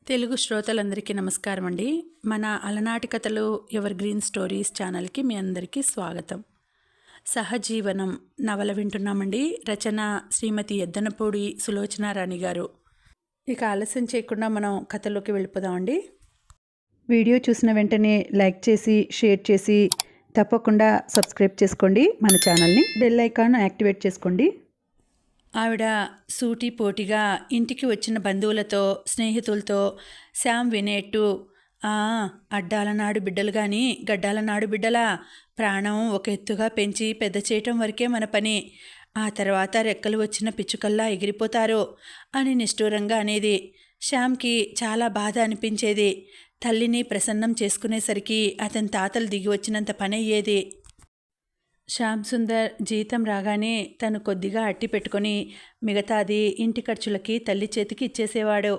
తెలుగు శ్రోతలందరికీ నమస్కారం అండి. మన అలనాటి కథలు ఎవర్ గ్రీన్ స్టోరీస్ ఛానల్కి మీ అందరికీ స్వాగతం. సహజీవనం నవల వింటున్నామండి. రచన శ్రీమతి ఎద్దనపూడి సులోచనారాణి గారు. ఇక ఆలస్యం చేయకుండా మనం కథలోకి వెళ్ళిపోదామండి. వీడియో చూసిన వెంటనే లైక్ చేసి షేర్ చేసి తప్పకుండా సబ్స్క్రైబ్ చేసుకోండి. మన ఛానల్ని బెల్ ఐకాన్ యాక్టివేట్ చేసుకోండి. ఆవిడ సూటిపోటిగా ఇంటికి వచ్చిన బంధువులతో స్నేహితులతో శ్యామ్ వినేట్టు అడ్డాల నాడు బిడ్డలు కానీ గడ్డాల నాడు బిడ్డలా, ప్రాణం ఒక ఎత్తుగా పెంచి పెద్ద చేయటం వరకే మన పని, ఆ తర్వాత రెక్కలు వచ్చిన పిచ్చుకల్లా ఎగిరిపోతారు అని నిష్ఠూరంగా అనేది. శ్యామ్కి చాలా బాధ అనిపించేది. తల్లిని ప్రసన్నం చేసుకునేసరికి అతని తాతలు దిగి వచ్చినంత పని అయ్యేది. శ్యామ్ సుందర్ జీతం రాగానే తను కొద్దిగా అట్టి పెట్టుకొని మిగతాది ఇంటి ఖర్చులకి తల్లి చేతికి ఇచ్చేసేవాడు.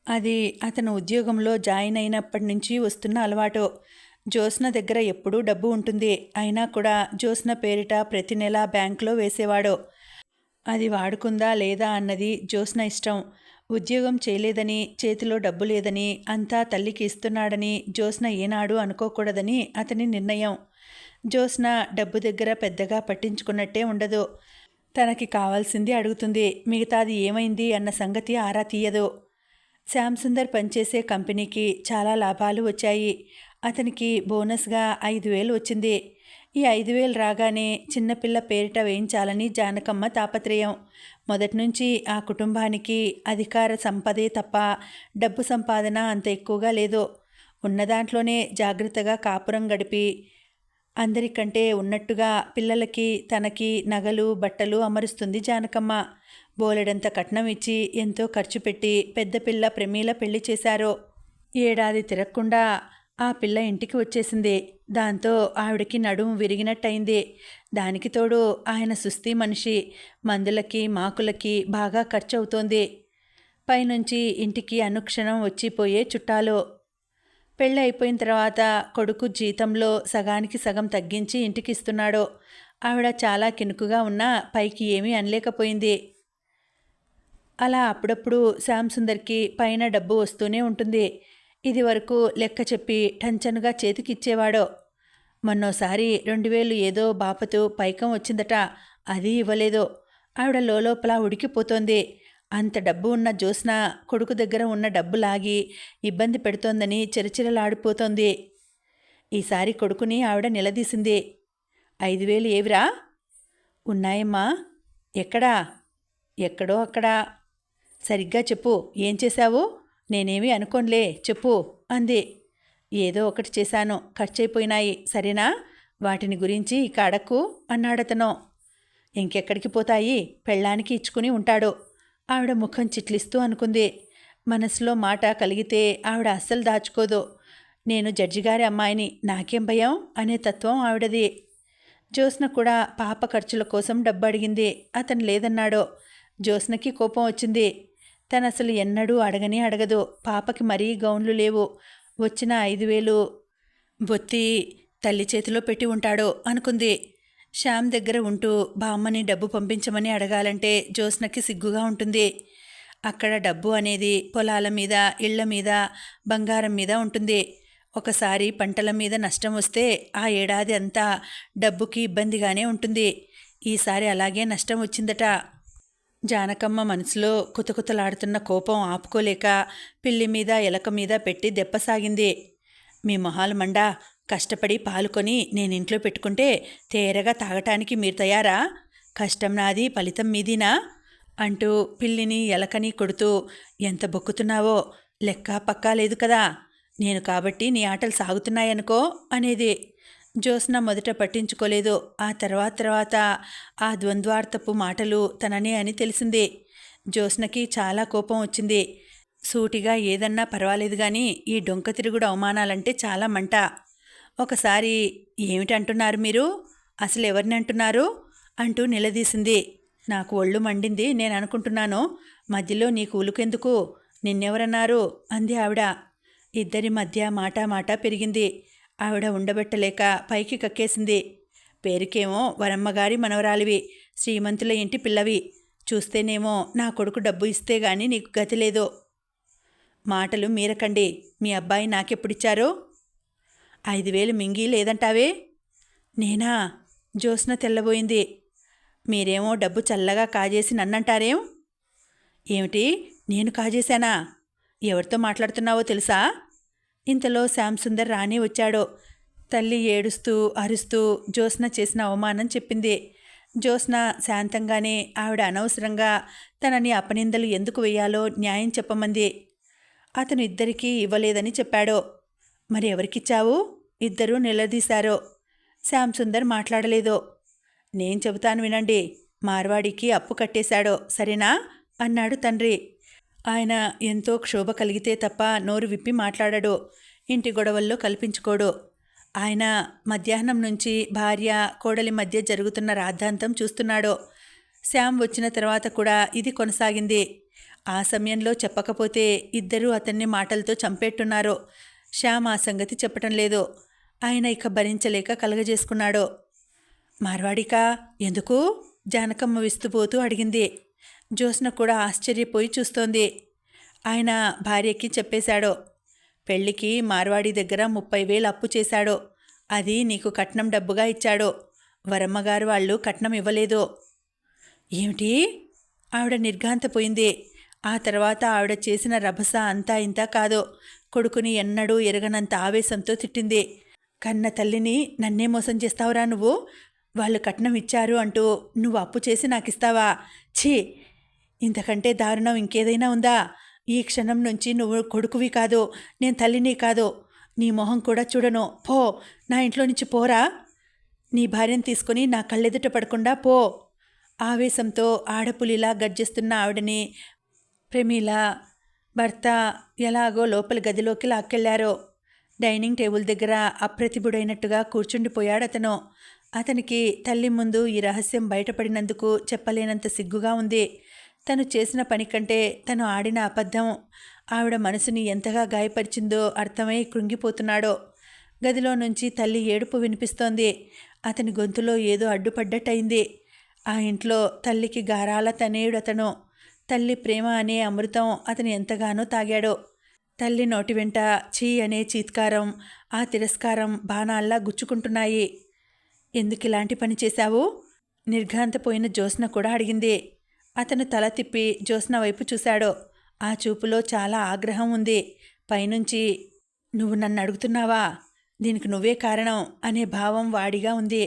అది అతను ఉద్యోగంలో జాయిన్ అయినప్పటి నుంచి వస్తున్న అలవాటు. జ్యోత్స్న దగ్గర ఎప్పుడూ డబ్బు ఉంటుంది. అయినా కూడా జ్యోత్స్న పేరిట ప్రతి నెల బ్యాంకులో వేసేవాడు. అది వాడుకుందా లేదా అన్నది జ్యోత్స్న ఇష్టం. ఉద్యోగం చేయలేదని, చేతిలో డబ్బు లేదని, అంతా తల్లికి ఇస్తున్నాడని జ్యోత్స్న ఏనాడు అనుకోకూడదని అతని నిర్ణయం. జ్యోత్స్న డబ్బు దగ్గర పెద్దగా పట్టించుకున్నట్టే ఉండదు. తనకి కావాల్సింది అడుగుతుంది, మిగతాది ఏమైంది అన్న సంగతి ఆరా తీయదు. శ్యామ్ సుందర్ పనిచేసే కంపెనీకి చాలా లాభాలు వచ్చాయి. అతనికి బోనస్గా 5,000 వచ్చింది. ఈ 5,000 రాగానే చిన్నపిల్ల పేరిట వేయించాలని జానకమ్మ తాపత్రయం. మొదటి నుంచి ఆ కుటుంబానికి అధికార సంపదే తప్ప డబ్బు సంపాదన అంత ఎక్కువగా లేదు. ఉన్న దాంట్లోనే జాగ్రత్తగా కాపురం గడిపి అందరికంటే ఉన్నట్టుగా పిల్లలకి తనకి నగలు బట్టలు అమరుస్తుంది జానకమ్మ. బోలెడంత కట్నం ఇచ్చి ఎంతో ఖర్చు పెట్టి పెద్ద పిల్ల ప్రమీల పెళ్లి చేశారు. ఏడాది తిరగకుండా ఆ పిల్ల ఇంటికి వచ్చేసింది. దాంతో ఆవిడకి నడుము విరిగినట్టయింది. దానికి తోడు ఆయన సుస్థి మనిషి, మందులకి మాకులకి బాగా ఖర్చు అవుతోంది. పైనుంచి ఇంటికి అనుక్షణం వచ్చిపోయే చుట్టాలు. పెళ్ళి అయిపోయిన తర్వాత కొడుకు జీతంలో సగానికి సగం తగ్గించి ఇంటికి ఇస్తున్నాడు. ఆవిడ చాలా కినుకుగా ఉన్నా పైకి ఏమీ అనలేకపోయింది. అలా అప్పుడప్పుడు శ్యామ్ సుందర్కి పైన డబ్బు వస్తూనే ఉంటుంది. ఇది వరకు లెక్క చెప్పి టంచనుగా చేతికిచ్చేవాడు. మొన్నోసారి 2,000 ఏదో బాపతు పైకం వచ్చిందట. అది ఇవ్వలేదు. ఆవిడ లోపల ఉడికిపోతోంది. అంత డబ్బు ఉన్న జ్యోత్స్న కొడుకు దగ్గర ఉన్న డబ్బు లాగి ఇబ్బంది పెడుతోందని చిరచిరలాడిపోతోంది. ఈసారి కొడుకుని ఆవిడ నిలదీసింది. 5,000 ఏవిరా? ఉన్నాయమ్మా. ఎక్కడా? ఎక్కడో అక్కడా. సరిగ్గా చెప్పు, ఏం చేశావు? నేనేమీ అనుకోనులే, చెప్పు అంది. ఏదో ఒకటి చేశాను, ఖర్చయిపోయినాయి, సరేనా? వాటిని గురించి ఇక అడక్కు అన్నాడతను. ఇంకెక్కడికి పోతాయి, పెళ్ళానికి ఇచ్చుకుని ఉంటాడు. ఆవిడ ముఖం చిట్లిస్తూ అనుకుంది. మనసులో మాట కలిగితే ఆవిడ అస్సలు దాచుకోదు. నేను జడ్జిగారి అమ్మాయిని, నాకేం భయం అనే తత్వం ఆవిడది. జ్యోత్స్న కూడా పాప ఖర్చుల కోసం డబ్బు అడిగింది. అతను లేదన్నాడు. జ్యోత్స్నకి కోపం వచ్చింది. తను అసలు ఎన్నడూ అడగనే అడగదు. పాపకి మరీ గౌన్లు లేవు. వచ్చిన 5,000 బొత్తి తల్లి చేతిలో పెట్టి ఉంటాడు అనుకుంది. శ్యామ్ దగ్గర ఉంటూ బామ్మని డబ్బు పంపించమని అడగాలంటే జ్యోత్స్నకి సిగ్గుగా ఉంటుంది. అక్కడ డబ్బు అనేది పొలాల మీద, ఇళ్ల మీద, బంగారం మీద ఉంటుంది. ఒకసారి పంటల మీద నష్టం వస్తే ఆ ఏడాది అంతా డబ్బుకి ఇబ్బందిగానే ఉంటుంది. ఈసారి అలాగే నష్టం వచ్చిందట. జానకమ్మ మనసులో కుతకుతలాడుతున్న కోపం ఆపుకోలేక పిల్లి మీద ఎలక మీద పెట్టి దెప్పసాగింది. మీ మొహాలు మండా, కష్టపడి పాలుకొని నేనింట్లో పెట్టుకుంటే తేరగా తాగటానికి మీరు తయారా? కష్టం నాది, ఫలితం మీదినా అంటూ పిల్లిని ఎలకని కొడుతూ ఎంత బొక్కుతున్నావో లెక్క పక్కా లేదు కదా. నేను కాబట్టి నీ ఆటలు సాగుతున్నాయనుకో అనేది. జ్యోత్స్న మొదట పట్టించుకోలేదు. ఆ తర్వాత ఆ ద్వంద్వార్థపు మాటలు తననే అని తెలిసింది. జ్యోత్స్నకి చాలా కోపం వచ్చింది. సూటిగా ఏదన్నా పర్వాలేదు కానీ ఈ డొంక తిరుగుడు అవమానాలంటే చాలా మంట. ఒకసారి ఏమిటంటున్నారు మీరు? అసలు ఎవరిని అంటున్నారు అంటూ నిలదీసింది. నాకు ఒళ్ళు మండింది, నేను అనుకుంటున్నాను. మధ్యలో నీకు ఉలుకెందుకు? నిన్నెవరన్నారు అంది ఆవిడ. ఇద్దరి మధ్య మాట పెరిగింది. ఆవిడ ఉండబెట్టలేక పైకి కక్కేసింది. పేరుకేమో వరమ్మగారి మనవరాలివి, శ్రీమంతుల ఇంటి పిల్లవి. చూస్తేనేమో నా కొడుకు డబ్బు ఇస్తే గాని నీకు గతి లేదు. మాటలు మీరకండి. మీ అబ్బాయి నాకెప్పుడిచ్చారో? 5,000 మింగి లేదంటావే? నేనా? జ్యోత్స్న తెల్లబోయింది. మీరేమో డబ్బు చల్లగా కాజేసి నన్నంటారేం? ఏమిటి, నేను కాజేశానా? ఎవరితో మాట్లాడుతున్నావో తెలుసా? ఇంతలో శ్యాంసుందర్ రాణి వచ్చాడు. తల్లి ఏడుస్తూ అరుస్తూ జ్యోత్స్న చేసిన అవమానం చెప్పింది. జ్యోత్స్న శాంతంగానే ఆవిడ అనవసరంగా తనని అపనిందలు ఎందుకు వేయాలో న్యాయం చెప్పమంది. అతను ఇద్దరికీ ఇవ్వలేదని చెప్పాడు. మరి ఎవరికిచ్చావు? ఇద్దరూ నిలదీశారు. శ్యాంసుందర్ మాట్లాడలేదు. నేను చెబుతాను వినండి. మార్వాడికి అప్పు కట్టేశాడో, సరేనా అన్నాడు తండ్రి. ఆయన ఎంతో క్షోభ కలిగితే తప్ప నోరు విప్పి మాట్లాడాడు. ఇంటి గొడవల్లో కల్పించుకోడు. ఆయన మధ్యాహ్నం నుంచి భార్య కోడలి మధ్య జరుగుతున్న రాద్ధాంతం చూస్తున్నాడు. శ్యామ్ వచ్చిన తర్వాత కూడా ఇది కొనసాగింది. ఆ సమయంలో చెప్పకపోతే ఇద్దరూ అతన్ని మాటలతో చంపేట్టున్నారు. శ్యామ్ ఆ సంగతి చెప్పటం లేదు. ఆయన ఇక భరించలేక కలగజేసుకున్నాడు. మార్వాడికా? ఎందుకు? జానకమ్మ విస్తుపోతూ అడిగింది. జ్యోత్స్న కూడా ఆశ్చర్యపోయి చూస్తోంది. ఆయన భార్యకి చెప్పేశాడు. పెళ్లికి మార్వాడి దగ్గర 30,000 అప్పు చేశాడు. అది నీకు కట్నం డబ్బుగా ఇచ్చాడు. వరమ్మగారు వాళ్ళు కట్నం ఇవ్వలేదు. ఏమిటి? ఆవిడ నిర్ఘాంతపోయింది. ఆ తర్వాత ఆవిడ చేసిన రభస అంతా ఇంతా కాదు. కొడుకుని ఎన్నడూ ఎరగనంత ఆవేశంతో తిట్టింది. కన్న తల్లిని నన్నే మోసం చేస్తావురా నువ్వు? వాళ్ళు కట్నం ఇచ్చారు అంటూ నువ్వు అప్పు చేసి నాకిస్తావా? ఛీ, ఇంతకంటే దారుణం ఇంకేదైనా ఉందా? ఈ క్షణం నుంచి నువ్వు కొడుకువి కాదు, నేను తల్లిని కాదు. నీ మొహం కూడా చూడను. పో, నా ఇంట్లో నుంచి పోరా. నీ భార్యను తీసుకుని నా కళ్ళెదుట పడకుండా పో. ఆవేశంతో ఆడపులిలా గర్జిస్తున్న ఆవిడని ప్రమీల భర్త ఎలాగో లోపల గదిలోకి లాక్కెళ్లారు. డైనింగ్ టేబుల్ దగ్గర అప్రతిభుడైనట్టుగా కూర్చుండిపోయాడు అతను. అతనికి తల్లి ముందు ఈ రహస్యం బయటపడినందుకు చెప్పలేనంత సిగ్గుగా ఉంది. తను చేసిన పని కంటే తను ఆడిన అబద్ధం ఆవిడ మనసుని ఎంతగా గాయపరిచిందో అర్థమై కృంగిపోతున్నాడు. గదిలో నుంచి తల్లి ఏడుపు వినిపిస్తోంది. అతని గొంతులో ఏదో అడ్డుపడ్డట్టయింది. ఆ ఇంట్లో తల్లికి గారాల తనేయుడతను. తల్లి ప్రేమ అనే అమృతం అతను ఎంతగానో తాగాడు. తల్లి నోటి వెంట ఛీ అనే చీత్కారం, ఆ తిరస్కారం బాణాల్లా గుచ్చుకుంటున్నాయి. ఎందుకిలాంటి పని చేశావు? నిర్ఘాంతపోయిన జ్యోత్స్న కూడా అడిగింది. అతను తల తిప్పి జ్యోత్స్న వైపు చూశాడు. ఆ చూపులో చాలా ఆగ్రహం ఉంది. పైనుంచి నువ్వు నన్ను అడుగుతున్నావా? దీనికి నువ్వే కారణం అనే భావం వాడిగా ఉంది.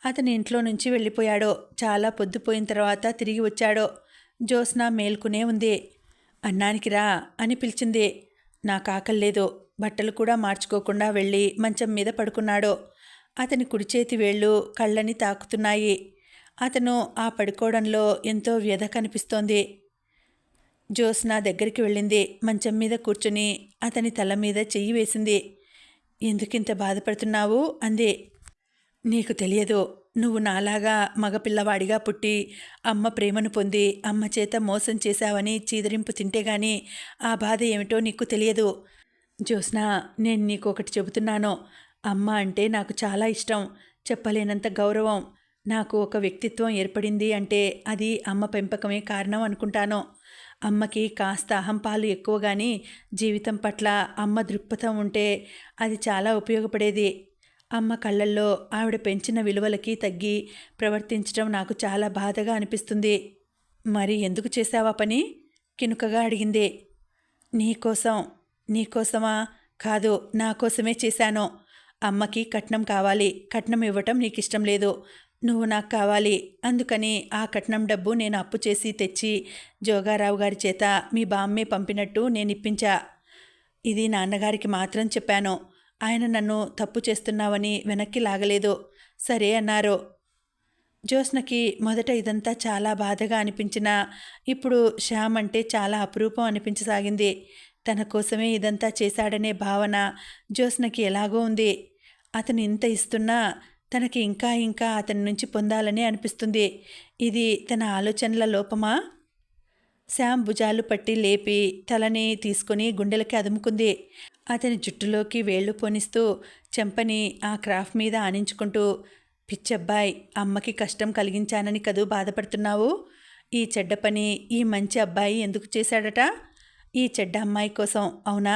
అతని ఇంట్లో నుంచి వెళ్ళిపోయాడు. చాలా పొద్దుపోయిన తర్వాత తిరిగి వచ్చాడు. జ్యోత్స్న మేల్కునే ఉంది. అన్నానికి రా అని పిలిచింది. నాకు ఆకల్లేదు. బట్టలు కూడా మార్చుకోకుండా వెళ్ళి మంచం మీద పడుకున్నాడు. అతని కుడిచేతి వేళ్ళు కళ్ళని తాకుతున్నాయి. అతను ఆ పడుకోవడంలో ఎంతో వ్యధ కనిపిస్తోంది. జ్యోత్స్న దగ్గరికి వెళ్ళింది. మంచం మీద కూర్చుని అతని తల మీద చెయ్యి వేసింది. ఎందుకింత బాధపడుతున్నావు అంది. నీకు తెలియదు. నువ్వు నాలాగా మగపిల్లవాడిగా పుట్టి అమ్మ ప్రేమను పొంది అమ్మ చేత మోసం చేశావని చీదరింపు తింటేగాని ఆ బాధ ఏమిటో నీకు తెలియదు. జ్యోత్స్న, నేను నీకు ఒకటి చెబుతున్నాను. అమ్మ అంటే నాకు చాలా ఇష్టం, చెప్పలేనంత గౌరవం. నాకు ఒక వ్యక్తిత్వం ఏర్పడింది అంటే అది అమ్మ పెంపకమే కారణం అనుకుంటాను. అమ్మకి కాస్త అహంపాలు ఎక్కువ కానీ జీవితం పట్ల అమ్మ దృక్పథం ఉంటే అది చాలా ఉపయోగపడేది. అమ్మ కళ్ళల్లో ఆవిడ పెంచిన విలువలకి తగ్గి ప్రవర్తించడం నాకు చాలా బాధగా అనిపిస్తుంది. మరి ఎందుకు చేశావా పని? కినుకగా అడిగింది. నీకోసం. నీకోసమా? కాదు, నా కోసమే చేశాను. అమ్మకి కట్నం కావాలి. కట్నం ఇవ్వటం నీకు ఇష్టం లేదు. నువ్వు నాకు కావాలి. అందుకని ఆ కట్నం డబ్బు నేను అప్పు చేసి తెచ్చి జోగారావు గారి చేత మీ బామ్మే పంపినట్టు నేను ఇప్పించా. ఇది నాన్నగారికి మాత్రం చెప్పాను. ఆయన నన్ను తప్పు చేస్తున్నావని వెనక్కి లాగలేదు. సరే అన్నారు. జ్యోత్స్నకి మొదట ఇదంతా చాలా బాధగా అనిపించినా ఇప్పుడు శ్యామ్ అంటే చాలా అపురూపం అనిపించసాగింది. తన కోసమే ఇదంతా చేశాడనే భావన జ్యోత్స్నకి ఎలాగో ఉంది. అతను ఇంత ఇస్తున్నా తనకి ఇంకా ఇంకా అతని నుంచి పొందాలని అనిపిస్తుంది. ఇది తన ఆలోచనల లోపమా? శ్యామ్ భుజాలు పట్టి లేపి తలని తీసుకుని గుండెలకి అదుముకుంది. అతని జుట్టులోకి వేళ్లు పోనిస్తూ చెంపని ఆ క్రాఫ్ మీద ఆనించుకుంటూ, పిచ్చబ్బాయ్, అమ్మకి కష్టం కలిగించానని కదూ బాధపడుతున్నావు? ఈ చెడ్డ పని ఈ మంచి అబ్బాయి ఎందుకు చేశాడట? ఈ చెడ్డ అమ్మాయి కోసం, అవునా?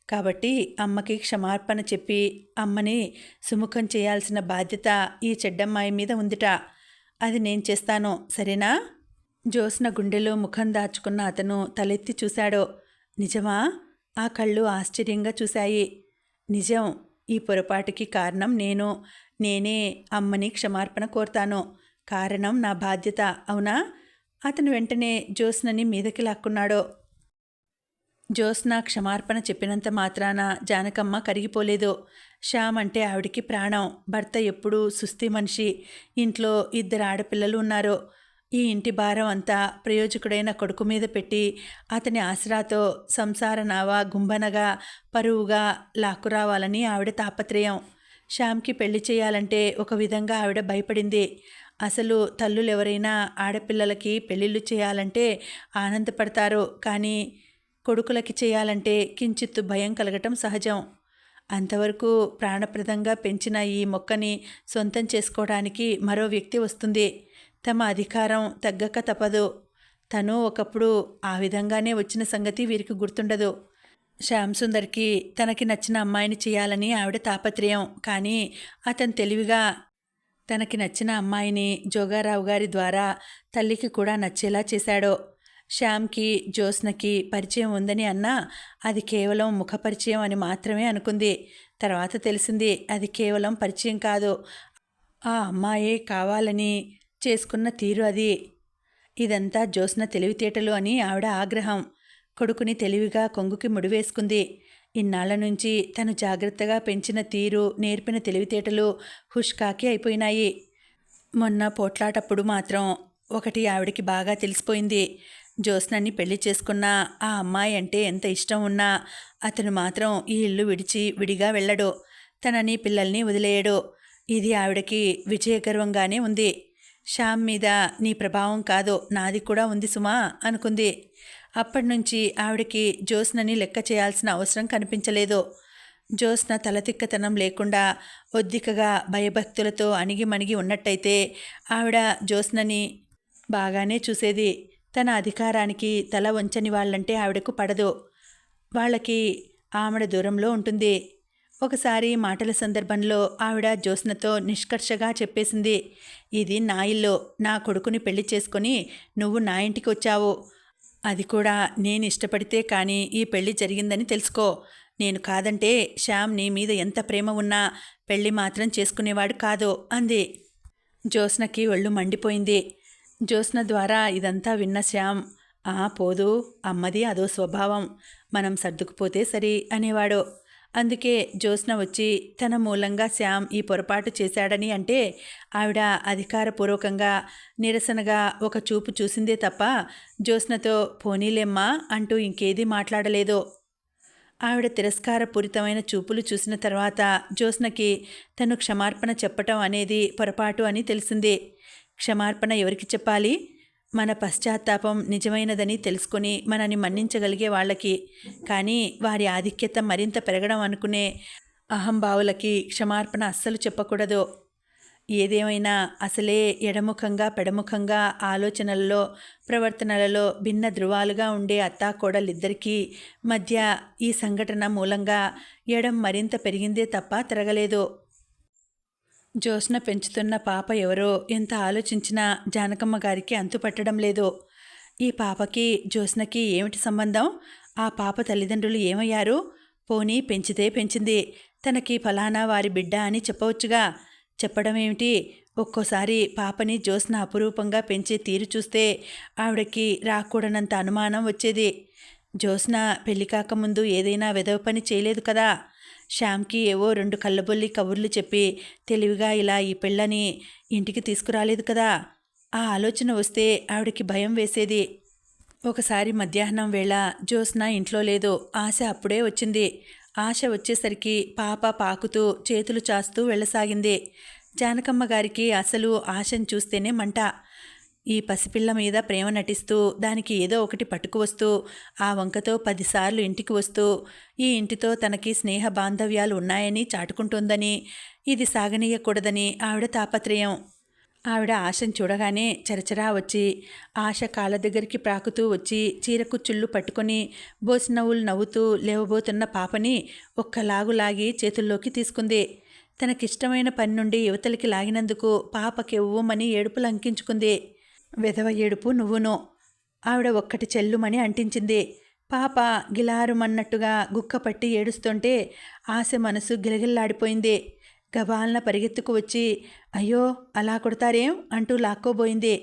కాబట్టి అమ్మకి క్షమార్పణ చెప్పి అమ్మని సుముఖం చేయాల్సిన బాధ్యత ఈ చెడ్డమ్మాయి మీద ఉందిట. అది నేను చేస్తాను, సరేనా? జ్యోత్స్న గుండెలో ముఖం దాచుకున్న అతను తలెత్తి చూశాడు. నిజమా? ఆ కళ్ళు ఆశ్చర్యంగా చూశాయి. నిజం. ఈ పొరపాటుకి కారణం నేనే అమ్మని క్షమార్పణ కోరుతాను. కారణం నా బాధ్యత, అవునా? అతను వెంటనే జ్యోత్స్నని మీదకి లాక్కున్నాడు. జ్యోత్స్న క్షమార్పణ చెప్పినంత మాత్రాన జానకమ్మ కరిగిపోలేదు. శ్యామ్ అంటే ఆవిడికి ప్రాణం. భర్త ఎప్పుడూ సుస్థి మనిషి. ఇంట్లో 2 ఆడపిల్లలు ఉన్నారు. ఈ ఇంటి భారం అంతా ప్రయోజకుడైన కొడుకు మీద పెట్టి అతని ఆసరాతో సంసార నావ గుంబనగా పరువుగా లాక్కురావాలని ఆవిడ తాపత్రయం. శ్యామ్కి పెళ్లి చేయాలంటే ఒక విధంగా ఆవిడ భయపడింది. అసలు తల్లులెవరైనా ఆడపిల్లలకి పెళ్ళిళ్ళు చేయాలంటే ఆనందపడతారు, కానీ కొడుకులకి చేయాలంటే కించిత్తు భయం కలగటం సహజం. అంతవరకు ప్రాణప్రదంగా పెంచిన ఈ మొక్కని సొంతం చేసుకోవడానికి మరో వ్యక్తి వస్తుంది. తమ అధికారం తగ్గక తప్పదు. తను ఒకప్పుడు ఆ విధంగానే వచ్చిన సంగతి వీరికి గుర్తుండదు. శ్యామ్ సుందర్కి తనకి నచ్చిన అమ్మాయిని చేయాలని ఆవిడ తాపత్రయం. కానీ అతను తెలివిగా తనకి నచ్చిన అమ్మాయిని జోగారావు గారి ద్వారా తల్లికి కూడా నచ్చేలా చేశాడు. శ్యామ్కి జ్యోత్స్నకి పరిచయం ఉందని అన్నా అది కేవలం ముఖపరిచయం అని మాత్రమే అనుకుంది. తర్వాత తెలిసింది అది కేవలం పరిచయం కాదు, ఆ అమ్మాయే కావాలని చేసుకున్న తీరు అది. ఇదంతా జ్యోత్స్న తెలివితేటలు అని ఆవిడ ఆగ్రహం. కొడుకుని తెలివిగా కొంగుకి ముడివేసుకుంది. ఇన్నాళ్ల నుంచి తను జాగ్రత్తగా పెంచిన తీరు, నేర్పిన తెలివితేటలు హుష్కాకి అయిపోయినాయి. మొన్న పోట్లాటప్పుడు మాత్రం ఒకటి ఆవిడికి బాగా తెలిసిపోయింది. జ్యోత్స్నని పెళ్లి చేసుకున్న ఆ అమ్మాయి అంటే ఎంత ఇష్టం ఉన్నా అతను మాత్రం ఈ ఇల్లు విడిచి విడిగా వెళ్ళడు. తనని పిల్లల్ని వదిలేయడు. ఇది ఆవిడకి విజయగర్వంగానే ఉంది. శ్యామ్ మీద నీ ప్రభావం కాదు, నాది కూడా ఉంది సుమా అనుకుంది. అప్పటినుంచి ఆవిడకి జ్యోత్స్నని లెక్క చేయాల్సిన అవసరం కనిపించలేదు. జ్యోత్స్న తలతిక్కతనం లేకుండా ఒద్దికగా భయభక్తులతో అణిగిమణిగి ఉన్నట్టయితే ఆవిడ జ్యోత్స్నని బాగానే చూసేది. తన అధికారానికి తల వంచని వాళ్ళంటే ఆవిడకు పడదు. వాళ్ళకి ఆవిడ దూరంలో ఉంటుంది. ఒకసారి మాటల సందర్భంలో ఆవిడ జ్యోత్స్నతో నిష్కర్షగా చెప్పేసింది, ఇది నా ఇల్లు. నా కొడుకుని పెళ్లి చేసుకొని నువ్వు నా ఇంటికి వచ్చావు. అది కూడా నేను ఇష్టపడితే కానీ ఈ పెళ్లి జరిగిందని తెలుసుకో. నేను కాదంటే శ్యామ్ నీ మీద ఎంత ప్రేమ ఉన్నా పెళ్లి మాత్రం చేసుకునేవాడు కాదు అంది. జ్యోత్స్నకి ఒళ్ళు మండిపోయింది. జ్యోత్స్న ద్వారా ఇదంతా విన్న శ్యామ్, పోదు, అమ్మది అదో స్వభావం, మనం సర్దుకుపోతే సరి అనేవాడు. అందుకే జ్యోత్స్న వచ్చి తన మూలంగా శ్యామ్ ఈ పొరపాటు చేశాడని అంటే ఆవిడ అధికారపూర్వకంగా నిరసనగా ఒక చూపు చూసిందే తప్ప జ్యోత్స్నతో పోనీలేమ్మా అంటూ ఇంకేదీ మాట్లాడలేదు. ఆవిడ తిరస్కారపూరితమైన చూపులు చూసిన తర్వాత జ్యోత్స్నకి తను క్షమార్పణ చెప్పటం అనేది పొరపాటు అని తెలిసింది. క్షమార్పణ ఎవరికి చెప్పాలి? మన పశ్చాత్తాపం నిజమైనదని తెలుసుకొని మనని మన్నించగలిగే వాళ్ళకి. కానీ వారి ఆధిక్యత మరింత పెరగడం అనుకునే అహంభావులకి క్షమార్పణ అస్సలు చెప్పకూడదు. ఏదేమైనా అసలే ఎడముఖంగా పెడముఖంగా ఆలోచనలలో ప్రవర్తనలలో భిన్న ధృవాలుగా ఉండే అత్తాకోడలిద్దరికీ మధ్య ఈ సంఘటన మూలంగా ఎడం మరింత పెరిగిందే తప్ప తిరగలేదు. జ్యోత్స్న పెంచుతున్న పాప ఎవరో ఎంత ఆలోచించినా జానకమ్మ గారికి అంతుపట్టడం లేదు. ఈ పాపకి జ్యోత్స్నకి ఏమిటి సంబంధం? ఆ పాప తల్లిదండ్రులు ఏమయ్యారు? పోనీ పెంచితే పెంచింది, తనకి ఫలానా వారి బిడ్డ అని చెప్పవచ్చుగా. చెప్పడం ఏమిటి? ఒక్కోసారి పాపని జ్యోత్స్న అపురూపంగా పెంచే తీరు చూస్తే ఆవిడకి రాకూడనంత అనుమానం వచ్చేది. జ్యోత్స్న పెళ్లి కాకముందు ఏదైనా వెధవ పని చేయలేదు కదా. శ్యామ్కి ఏవో 2 కళ్ళబొల్లి కబుర్లు చెప్పి తెలివిగా ఇలా ఈ పిల్లని ఇంటికి తీసుకురాలేదు కదా. ఆ ఆలోచన వస్తే ఆవిడకి భయం వేసేది. ఒకసారి మధ్యాహ్నం వేళ జ్యోత్స్న ఇంట్లో లేదు. ఆశ అప్పుడే వచ్చింది. ఆశ వచ్చేసరికి పాప పాకుతూ చేతులు చాస్తూ వెళ్ళసాగింది. జానకమ్మ గారికి అసలు ఆశను చూస్తేనే మంట. ఈ పసిపిల్ల మీద ప్రేమ నటిస్తూ దానికి ఏదో ఒకటి పట్టుకువస్తూ ఆ వంకతో 10 సార్లు ఇంటికి వస్తూ ఈ ఇంటితో తనకి స్నేహ బాంధవ్యాలు ఉన్నాయని చాటుకుంటుందని, ఇది సాగనీయకూడదని ఆవిడ తాపత్రయం. ఆవిడ ఆశను చూడగానే చరచరా వచ్చి ఆశ కాళ్ళ దగ్గరికి ప్రాకుతూ వచ్చి చీర కుచ్చుళ్ళు పట్టుకొని బోసి నవ్వులు నవ్వుతూ లేవబోతున్న పాపని ఒక్కలాగు లాగి చేతుల్లోకి తీసుకుంది. తనకిష్టమైన పని నుండి యువతలకి లాగినందుకు పాపకి ఉవ్వమని ఏడుపులు అంకించుకుంది. వెధవ ఏడుపు నువ్వును. ఆవిడ ఒక్కటి చెల్లుమని అంటించింది. పాప గిలారుమన్నట్టుగా గుక్కపట్టి ఏడుస్తుంటే ఆశ మనసు గిలగిల్లాడిపోయింది. గబాలన పరిగెత్తుకు వచ్చి అయ్యో అలా కొడతారేం అంటూ లాక్కోబోయింది.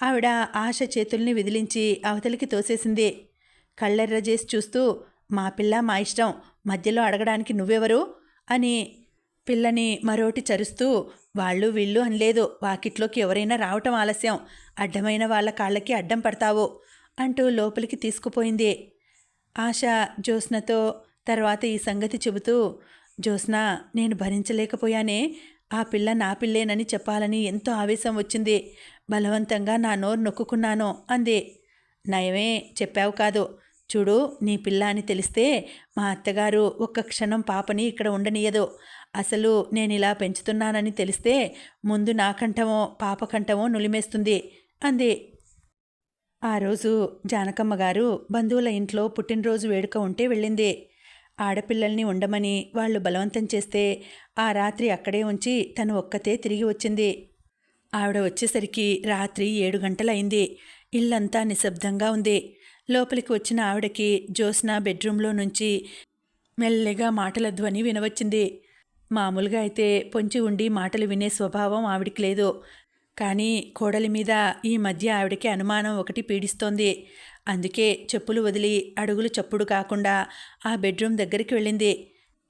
ఆవిడ ఆశ చేతుల్ని విదిలించి అవతలికి తోసేసింది. కళ్ళెర్ర చేసి చూస్తూ మా పిల్ల మా ఇష్టం, మధ్యలో అడగడానికి నువ్వెవరు అని పిల్లని మరోటి చరుస్తూ వాళ్ళు వీళ్ళు అనలేదు. వాకిట్లోకి ఎవరైనా రావటం ఆలస్యం, అడ్డమైన వాళ్ళ కాళ్ళకి అడ్డం పడతావు అంటూ లోపలికి తీసుకుపోయింది. ఆశ జ్యోత్స్నతో తర్వాత ఈ సంగతి చెబుతూ జ్యోత్స్న నేను భరించలేకపోయానే, ఆ పిల్ల నా పిల్లేనని చెప్పాలని ఎంతో ఆవేశం వచ్చింది. బలవంతంగా నా నోరు నొక్కుకున్నాను అంది. నయమే చెప్పావు కాదు. చూడు నీ పిల్ల అని తెలిస్తే మా అత్తగారు ఒక్క క్షణం పాపని ఇక్కడ ఉండనీయదు. అసలు నేను ఇలా పెంచుతున్నానని తెలిస్తే ముందు నా కంఠమో పాప కంఠమో నులిమేస్తుంది అంది. ఆ రోజు జానకమ్మ గారు బంధువుల ఇంట్లో పుట్టినరోజు వేడుక ఉంటే వెళ్ళింది. ఆడపిల్లల్ని ఉండమని వాళ్ళు బలవంతం చేస్తే ఆ రాత్రి అక్కడే ఉంచి తను ఒక్కతే తిరిగి వచ్చింది. ఆవిడ వచ్చేసరికి రాత్రి 7 గంటలయింది. ఇల్లంతా నిశ్శబ్దంగా ఉంది. లోపలికి వచ్చిన ఆవిడకి జ్యోత్స్న బెడ్రూమ్లో నుంచి మెల్లగా మాటల ధ్వని వినవచ్చింది. మామూలుగా అయితే పొంచి ఉండి మాటలు వినే స్వభావం ఆవిడికి లేదు. కానీ కోడలి మీద ఈ మధ్య ఆవిడకి అనుమానం ఒకటి పీడిస్తోంది. అందుకే చెప్పులు వదిలి అడుగులు చప్పుడు కాకుండా ఆ బెడ్రూమ్ దగ్గరికి వెళ్ళింది.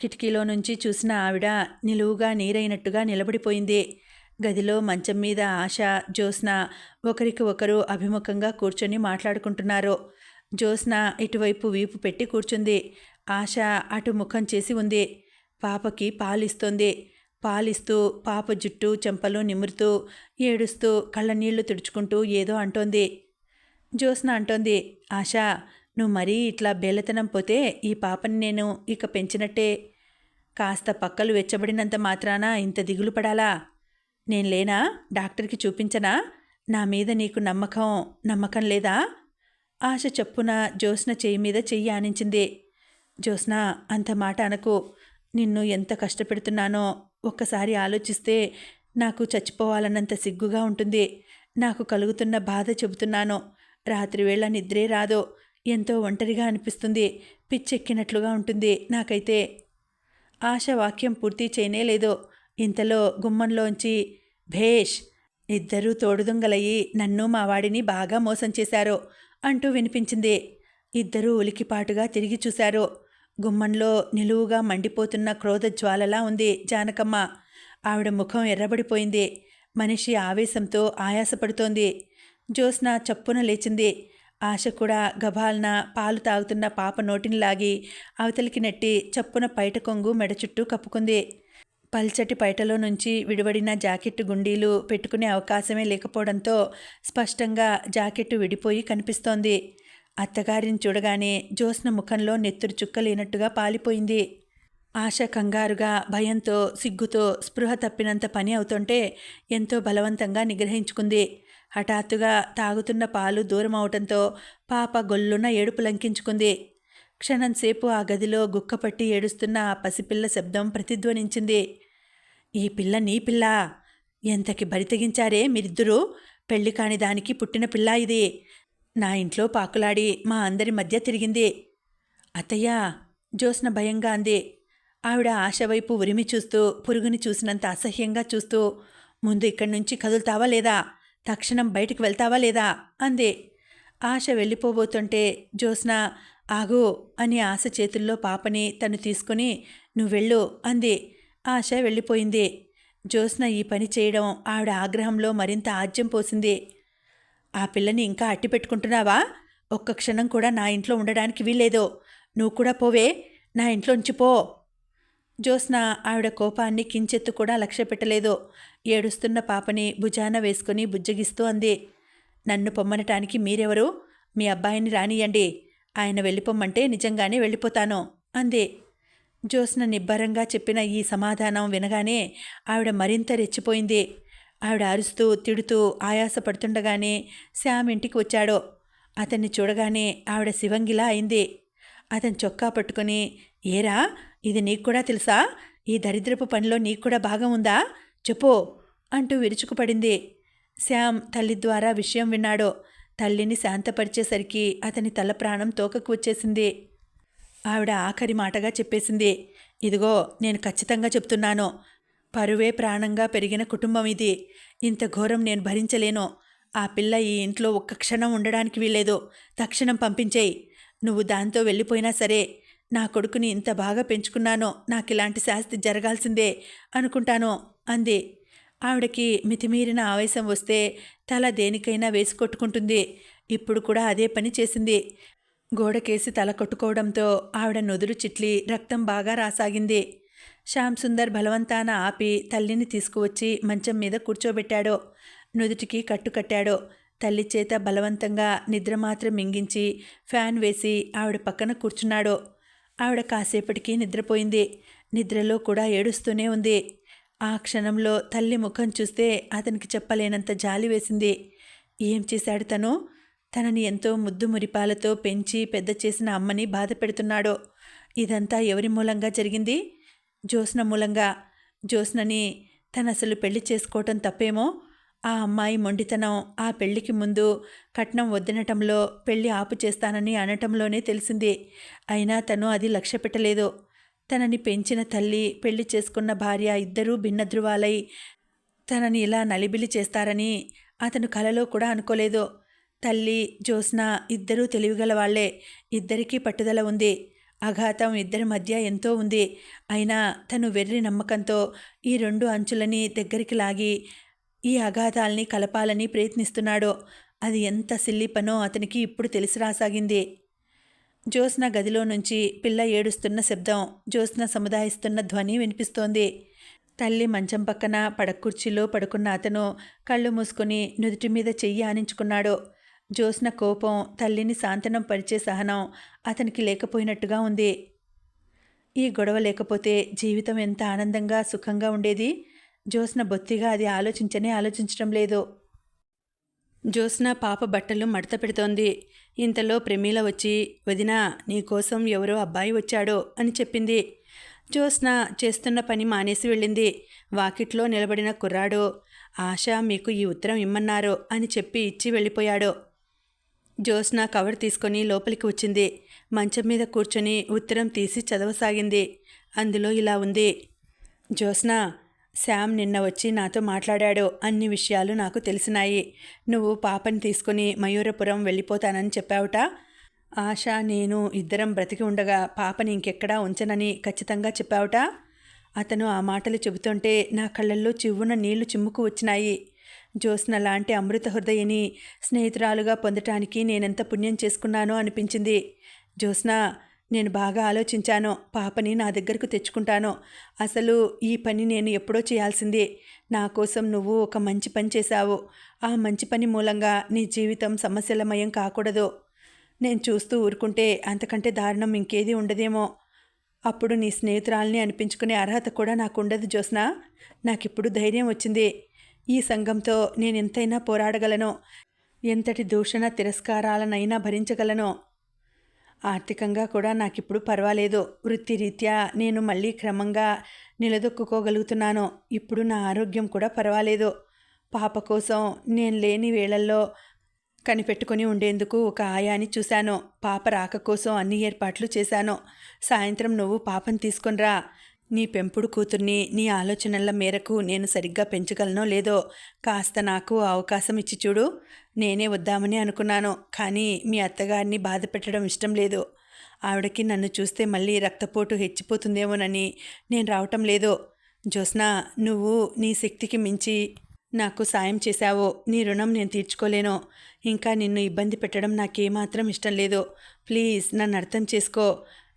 కిటికీలో నుంచి చూసిన ఆవిడ నిలువుగా నీరైనట్టుగా నిలబడిపోయింది. గదిలో మంచం మీద ఆశ, జ్యోత్స్న ఒకరికి ఒకరు అభిముఖంగా కూర్చొని మాట్లాడుకుంటున్నారు. జ్యోత్స్న ఇటువైపు వీపు పెట్టి కూర్చుంది. ఆశ అటు ముఖం చేసి ఉంది. పాపకి పాలిస్తోంది. పాలిస్తూ పాప జుట్టు చెంపలు నిమురుతూ ఏడుస్తూ కళ్ళనీళ్లు తుడుచుకుంటూ ఏదో అంటోంది. జ్యోత్స్న అంటోంది, ఆశా నువ్వు మరీ ఇట్లా బేలతనం పోతే ఈ పాపని నేను ఇక పెంచినట్టే. కాస్త పక్కలు వెచ్చబడినంత మాత్రాన ఇంత దిగులు పడాలా? నేను లేనా? డాక్టర్కి చూపించనా? నా మీద నీకు నమ్మకం లేదా? ఆశ చప్పున జ్యోత్స్న చెయ్యి మీద చెయ్యి ఆనించింది. జ్యోత్స్న అంత మాట అనకు. నిన్ను ఎంత కష్టపెడుతున్నానో ఒక్కసారి ఆలోచిస్తే నాకు చచ్చిపోవాలన్నంత సిగ్గుగా ఉంటుంది. నాకు కలుగుతున్న బాధ చెబుతున్నాను. రాత్రివేళ నిద్రే రాదో, ఎంతో ఒంటరిగా అనిపిస్తుంది. పిచ్చెక్కినట్లుగా ఉంటుంది నాకైతే. ఆశ వాక్యం పూర్తి చేయనేలేదు. ఇంతలో గుమ్మంలోంచి భేష్, ఇద్దరూ తోడుదొంగలయ్యి నన్ను మా వాడిని బాగా మోసం చేశారు అంటూ వినిపించింది. ఇద్దరూ ఉలికిపాటుగా తిరిగి చూశారు. గుమ్మంలో నిలువుగా మండిపోతున్న క్రోధజ్వాలలా ఉంది జానకమ్మ. ఆవిడ ముఖం ఎర్రబడిపోయింది. మనిషి ఆవేశంతో ఆయాసపడుతోంది. జ్యోత్స్న చప్పున లేచింది. ఆశ కూడా గభాలన పాలు తాగుతున్న పాప నోటిని లాగి అవతలికి నెట్టి చప్పున పైట కొంగు మెడ చుట్టూ కప్పుకుంది. పల్చటి పైటలో నుంచి విడివడిన జాకెట్టు గుండీలు పెట్టుకునే అవకాశమే లేకపోవడంతో స్పష్టంగా జాకెట్టు విడిపోయి కనిపిస్తోంది. అత్తగారిని చూడగానే జ్యోత్స్న ముఖంలో నెత్తురు చుక్కలేనట్టుగా పాలిపోయింది. ఆశ కంగారుగా భయంతో సిగ్గుతో స్పృహ తప్పినంత పని అవుతుంటే ఎంతో బలవంతంగా నిగ్రహించుకుంది. హఠాత్తుగా తాగుతున్న పాలు దూరం అవటంతో పాప గొల్లున ఏడుపు లంకించుకుంది. క్షణంసేపు ఆ గదిలో గుక్కపట్టి ఏడుస్తున్న ఆ పసిపిల్ల శబ్దం ప్రతిధ్వనించింది. ఈ పిల్ల నీ పిల్ల? ఎంతకి బరి తెగించారే మీరిద్దరూ? పెళ్లి కాని దానికి పుట్టిన పిల్ల ఇది. నా ఇంట్లో పాకులాడి మా అందరి మధ్య తిరిగింది. అత్తయ్యా, జ్యోత్స్న భయంగా అంది. ఆవిడ ఆశ వైపు ఉరిమి చూస్తూ పురుగుని చూసినంత అసహ్యంగా చూస్తూ ముందు ఇక్కడి నుంచి కదులుతావా లేదా? తక్షణం బయటికి వెళ్తావా లేదా అంది. ఆశ వెళ్ళిపోబోతుంటే జ్యోత్స్న ఆగు అని ఆశ చేతుల్లో పాపని తను తీసుకుని నువ్వెళ్ళు అంది. ఆశ వెళ్ళిపోయింది. జ్యోత్స్న ఈ పని చేయడం ఆవిడ ఆగ్రహంలో మరింత ఆజ్యం పోసింది. ఆ పిల్లని ఇంకా అట్టి పెట్టుకుంటున్నావా? ఒక్క క్షణం కూడా నా ఇంట్లో ఉండడానికి వీల్లేదు. నువ్వు కూడా పోవే, నా ఇంట్లోంచి పో. జ్యోత్స్న ఆవిడ కోపాన్ని కించెత్తు కూడా లక్ష్య పెట్టలేదు. ఏడుస్తున్న పాపని భుజాన వేసుకుని బుజ్జగిస్తూ అంది. నన్ను పొమ్మనటానికి మీరెవరు? మీ అబ్బాయిని రానియండి. ఆయన వెళ్ళిపోమ్మంటే నిజంగానే వెళ్ళిపోతాను అంది. జ్యోత్స్న నిబ్బరంగా చెప్పిన ఈ సమాధానం వినగానే ఆవిడ మరింత రెచ్చిపోయింది. ఆవిడ అరుస్తూ తిడుతూ ఆయాసపడుతుండగానే శ్యామ్ ఇంటికి వచ్చాడు. అతన్ని చూడగానే ఆవిడ శివంగిలా అయింది. అతను చొక్కా పట్టుకుని, ఏరా, ఇది నీకు కూడా తెలుసా? ఈ దరిద్రపు పనిలో నీకు కూడా భాగం ఉందా? చెప్పు అంటూ విరుచుకుపడింది. శ్యామ్ తల్లి ద్వారా విషయం విన్నాడు. తల్లిని శాంతపరిచేసరికి అతని తల ప్రాణం తోకకు వచ్చేసింది. ఆవిడ ఆఖరి మాటగా చెప్పేసింది, ఇదిగో నేను ఖచ్చితంగా చెప్తున్నాను. పరువే ప్రాణంగా పెరిగిన కుటుంబం ఇది. ఇంత ఘోరం నేను భరించలేను. ఆ పిల్ల ఈ ఇంట్లో ఒక్క క్షణం ఉండడానికి వీల్లేదు. తక్షణం పంపించేయి. నువ్వు దాంతో వెళ్ళిపోయినా సరే, నా కొడుకుని ఇంత బాగా పెంచుకున్నానో నాకు ఇలాంటి శాస్తి జరగాల్సిందే అనుకుంటాను అంది. ఆవిడకి మితిమీరిన ఆవేశం వస్తే తల దేనికైనా వేసి కొట్టుకుంటుంది. ఇప్పుడు కూడా అదే పని చేసింది. గోడకేసి తల కొట్టుకోవడంతో ఆవిడ నుదురు చిట్లి రక్తం బాగా రాసాగింది. శ్యామ్ సుందర్ బలవంతాన ఆపి తల్లిని తీసుకువచ్చి మంచం మీద కూర్చోబెట్టాడు. నుదుటికి కట్టుకట్టాడు. తల్లి చేత బలవంతంగా నిద్ర మాత్రం మింగించి ఫ్యాన్ వేసి ఆవిడ పక్కన కూర్చున్నాడు. ఆవిడ కాసేపటికి నిద్రపోయింది. నిద్రలో కూడా ఏడుస్తూనే ఉంది. ఆ క్షణంలో తల్లి ముఖం చూస్తే అతనికి చెప్పలేనంత జాలి వేసింది. ఏం చేశాడు తను? తనని ఎంతో ముద్దు మురిపాలతో పెంచి పెద్ద చేసిన అమ్మని బాధ పెడుతున్నాడు. ఇదంతా ఎవరి మూలంగా జరిగింది? జ్యోత్స్న మూలంగా. జ్యోత్స్నని తనసలు పెళ్లి చేసుకోవటం తప్పేమో. ఆ అమ్మాయి మొండితనం ఆ పెళ్లికి ముందు కట్నం వద్దనటంలో, పెళ్లి ఆపు చేస్తానని అనటంలోనే తెలిసింది. అయినా తను అది లక్ష్య పెట్టలేదు. తనని పెంచిన తల్లి, పెళ్లి చేసుకున్న భార్య ఇద్దరూ భిన్న ధృవాలై తనని ఇలా నలిబిలి చేస్తారని అతను కలలో కూడా అనుకోలేదు. తల్లి, జ్యోత్స్న ఇద్దరూ తెలివిగలవాళ్లే. ఇద్దరికీ పట్టుదల ఉంది. అఘాతం ఇద్దరి మధ్య ఎంతో ఉంది. అయినా తను వెర్రి నమ్మకంతో ఈ రెండు అంచులని దగ్గరికి లాగి ఈ అఘాతాల్ని కలపాలని ప్రయత్నిస్తున్నాడు. అది ఎంత సిల్లి పనో అతనికి ఇప్పుడు తెలిసి రాసాగింది. జ్యోత్స్న గదిలో నుంచి పిల్ల ఏడుస్తున్న శబ్దం, జ్యోత్స్న సముదాయిస్తున్న ధ్వని వినిపిస్తోంది. తల్లి మంచం పక్కన పడకుర్చీలో పడుకున్న అతను కళ్ళు మూసుకొని నుదుటి మీద చెయ్యి ఆనించుకున్నాడు. జ్యోత్స్న కోపం, తల్లిని సాంతనం పరిచే సహనం అతనికి లేకపోయినట్టుగా ఉంది. ఈ గొడవ లేకపోతే జీవితం ఎంత ఆనందంగా సుఖంగా ఉండేది. జ్యోత్స్న బొత్తిగా అది ఆలోచించడం లేదు. జ్యోత్స్న పాప బట్టలు మడత పెడుతోంది. ఇంతలో ప్రమీల వచ్చి, వదినా, నీకోసం ఎవరో అబ్బాయి వచ్చాడో అని చెప్పింది. జ్యోత్స్న చేస్తున్న పని మానేసి వెళ్ళింది. వాకిట్లో నిలబడిన కుర్రాడు, ఆశ మీకు ఈ ఉత్తరం ఇమ్మన్నారు అని చెప్పి ఇచ్చి వెళ్ళిపోయాడు. జ్యోత్స్న కవర్ తీసుకొని లోపలికి వచ్చింది. మంచం మీద కూర్చొని ఉత్తరం తీసి చదవసాగింది. అందులో ఇలా ఉంది. జ్యోత్స్న, శ్యామ్ నిన్న వచ్చి నాతో మాట్లాడాడు. అన్ని విషయాలు నాకు తెలిసినాయి. నువ్వు పాపని తీసుకుని మయూరపురం వెళ్ళిపోతానని చెప్పావుట. ఆశ, నేను ఇద్దరం బ్రతికి ఉండగా పాపని ఇంకెక్కడా ఉంచనని ఖచ్చితంగా చెప్పావుట. అతను ఆ మాటలు చెబుతుంటే నా కళ్ళల్లో చివ్వున నీళ్లు చిమ్ముకు వచ్చినాయి. జ్యోత్స్న లాంటి అమృత హృదయని స్నేహితురాలుగా పొందటానికి నేనెంత పుణ్యం చేసుకున్నానో అనిపించింది. జ్యోత్స్న, నేను బాగా ఆలోచించాను. పాపని నా దగ్గరకు తెచ్చుకుంటాను. అసలు ఈ పని నేను ఎప్పుడో చేయాల్సిందే. నా కోసం నువ్వు ఒక మంచి పని చేశావు. ఆ మంచి పని మూలంగా నీ జీవితం సమస్యలమయం కాకూడదు. నేను చూస్తూ ఊరుకుంటే అంతకంటే దారుణం ఇంకేది ఉండదేమో. అప్పుడు నీ స్నేహితురాల్ని అనిపించుకునే అర్హత కూడా నాకు ఉండదు జ్యోత్స్న. నాకిప్పుడు ధైర్యం వచ్చింది. ఈ సంఘంతో నేను ఎంతైనా పోరాడగలను. ఎంతటి దూషణ తిరస్కారాలనైనా భరించగలను. ఆర్థికంగా కూడా నాకిప్పుడు పర్వాలేదు. వృత్తిరీత్యా నేను మళ్ళీ క్రమంగా నిలదొక్కుకోగలుగుతున్నాను. ఇప్పుడు నా ఆరోగ్యం కూడా పర్వాలేదు. పాప కోసం నేను లేని వేళల్లో కనిపెట్టుకుని ఉండేందుకు ఒక ఆయాని చూశాను. పాప రాక కోసం అన్ని ఏర్పాట్లు చేశాను. సాయంత్రం నువ్వు పాపను తీసుకొనిరా. నీ పెంపుడు కూతుర్ని నీ ఆలోచనల మేరకు నేను సరిగ్గా పెంచగలనో లేదో కాస్త నాకు అవకాశం ఇచ్చి చూడు. నేనే వద్దామని అనుకున్నాను, కానీ మీ అత్తగారిని బాధ పెట్టడం ఇష్టం లేదు. ఆవిడకి నన్ను చూస్తే మళ్ళీ రక్తపోటు హెచ్చిపోతుందేమోనని నేను రావటం లేదు. జ్యోత్స్న, నువ్వు నీ శక్తికి మించి నాకు సాయం చేశావు. నీ రుణం నేను తీర్చుకోలేను. ఇంకా నిన్ను ఇబ్బంది పెట్టడం నాకేమాత్రం ఇష్టం లేదు. ప్లీజ్ నన్ను అర్థం చేసుకో.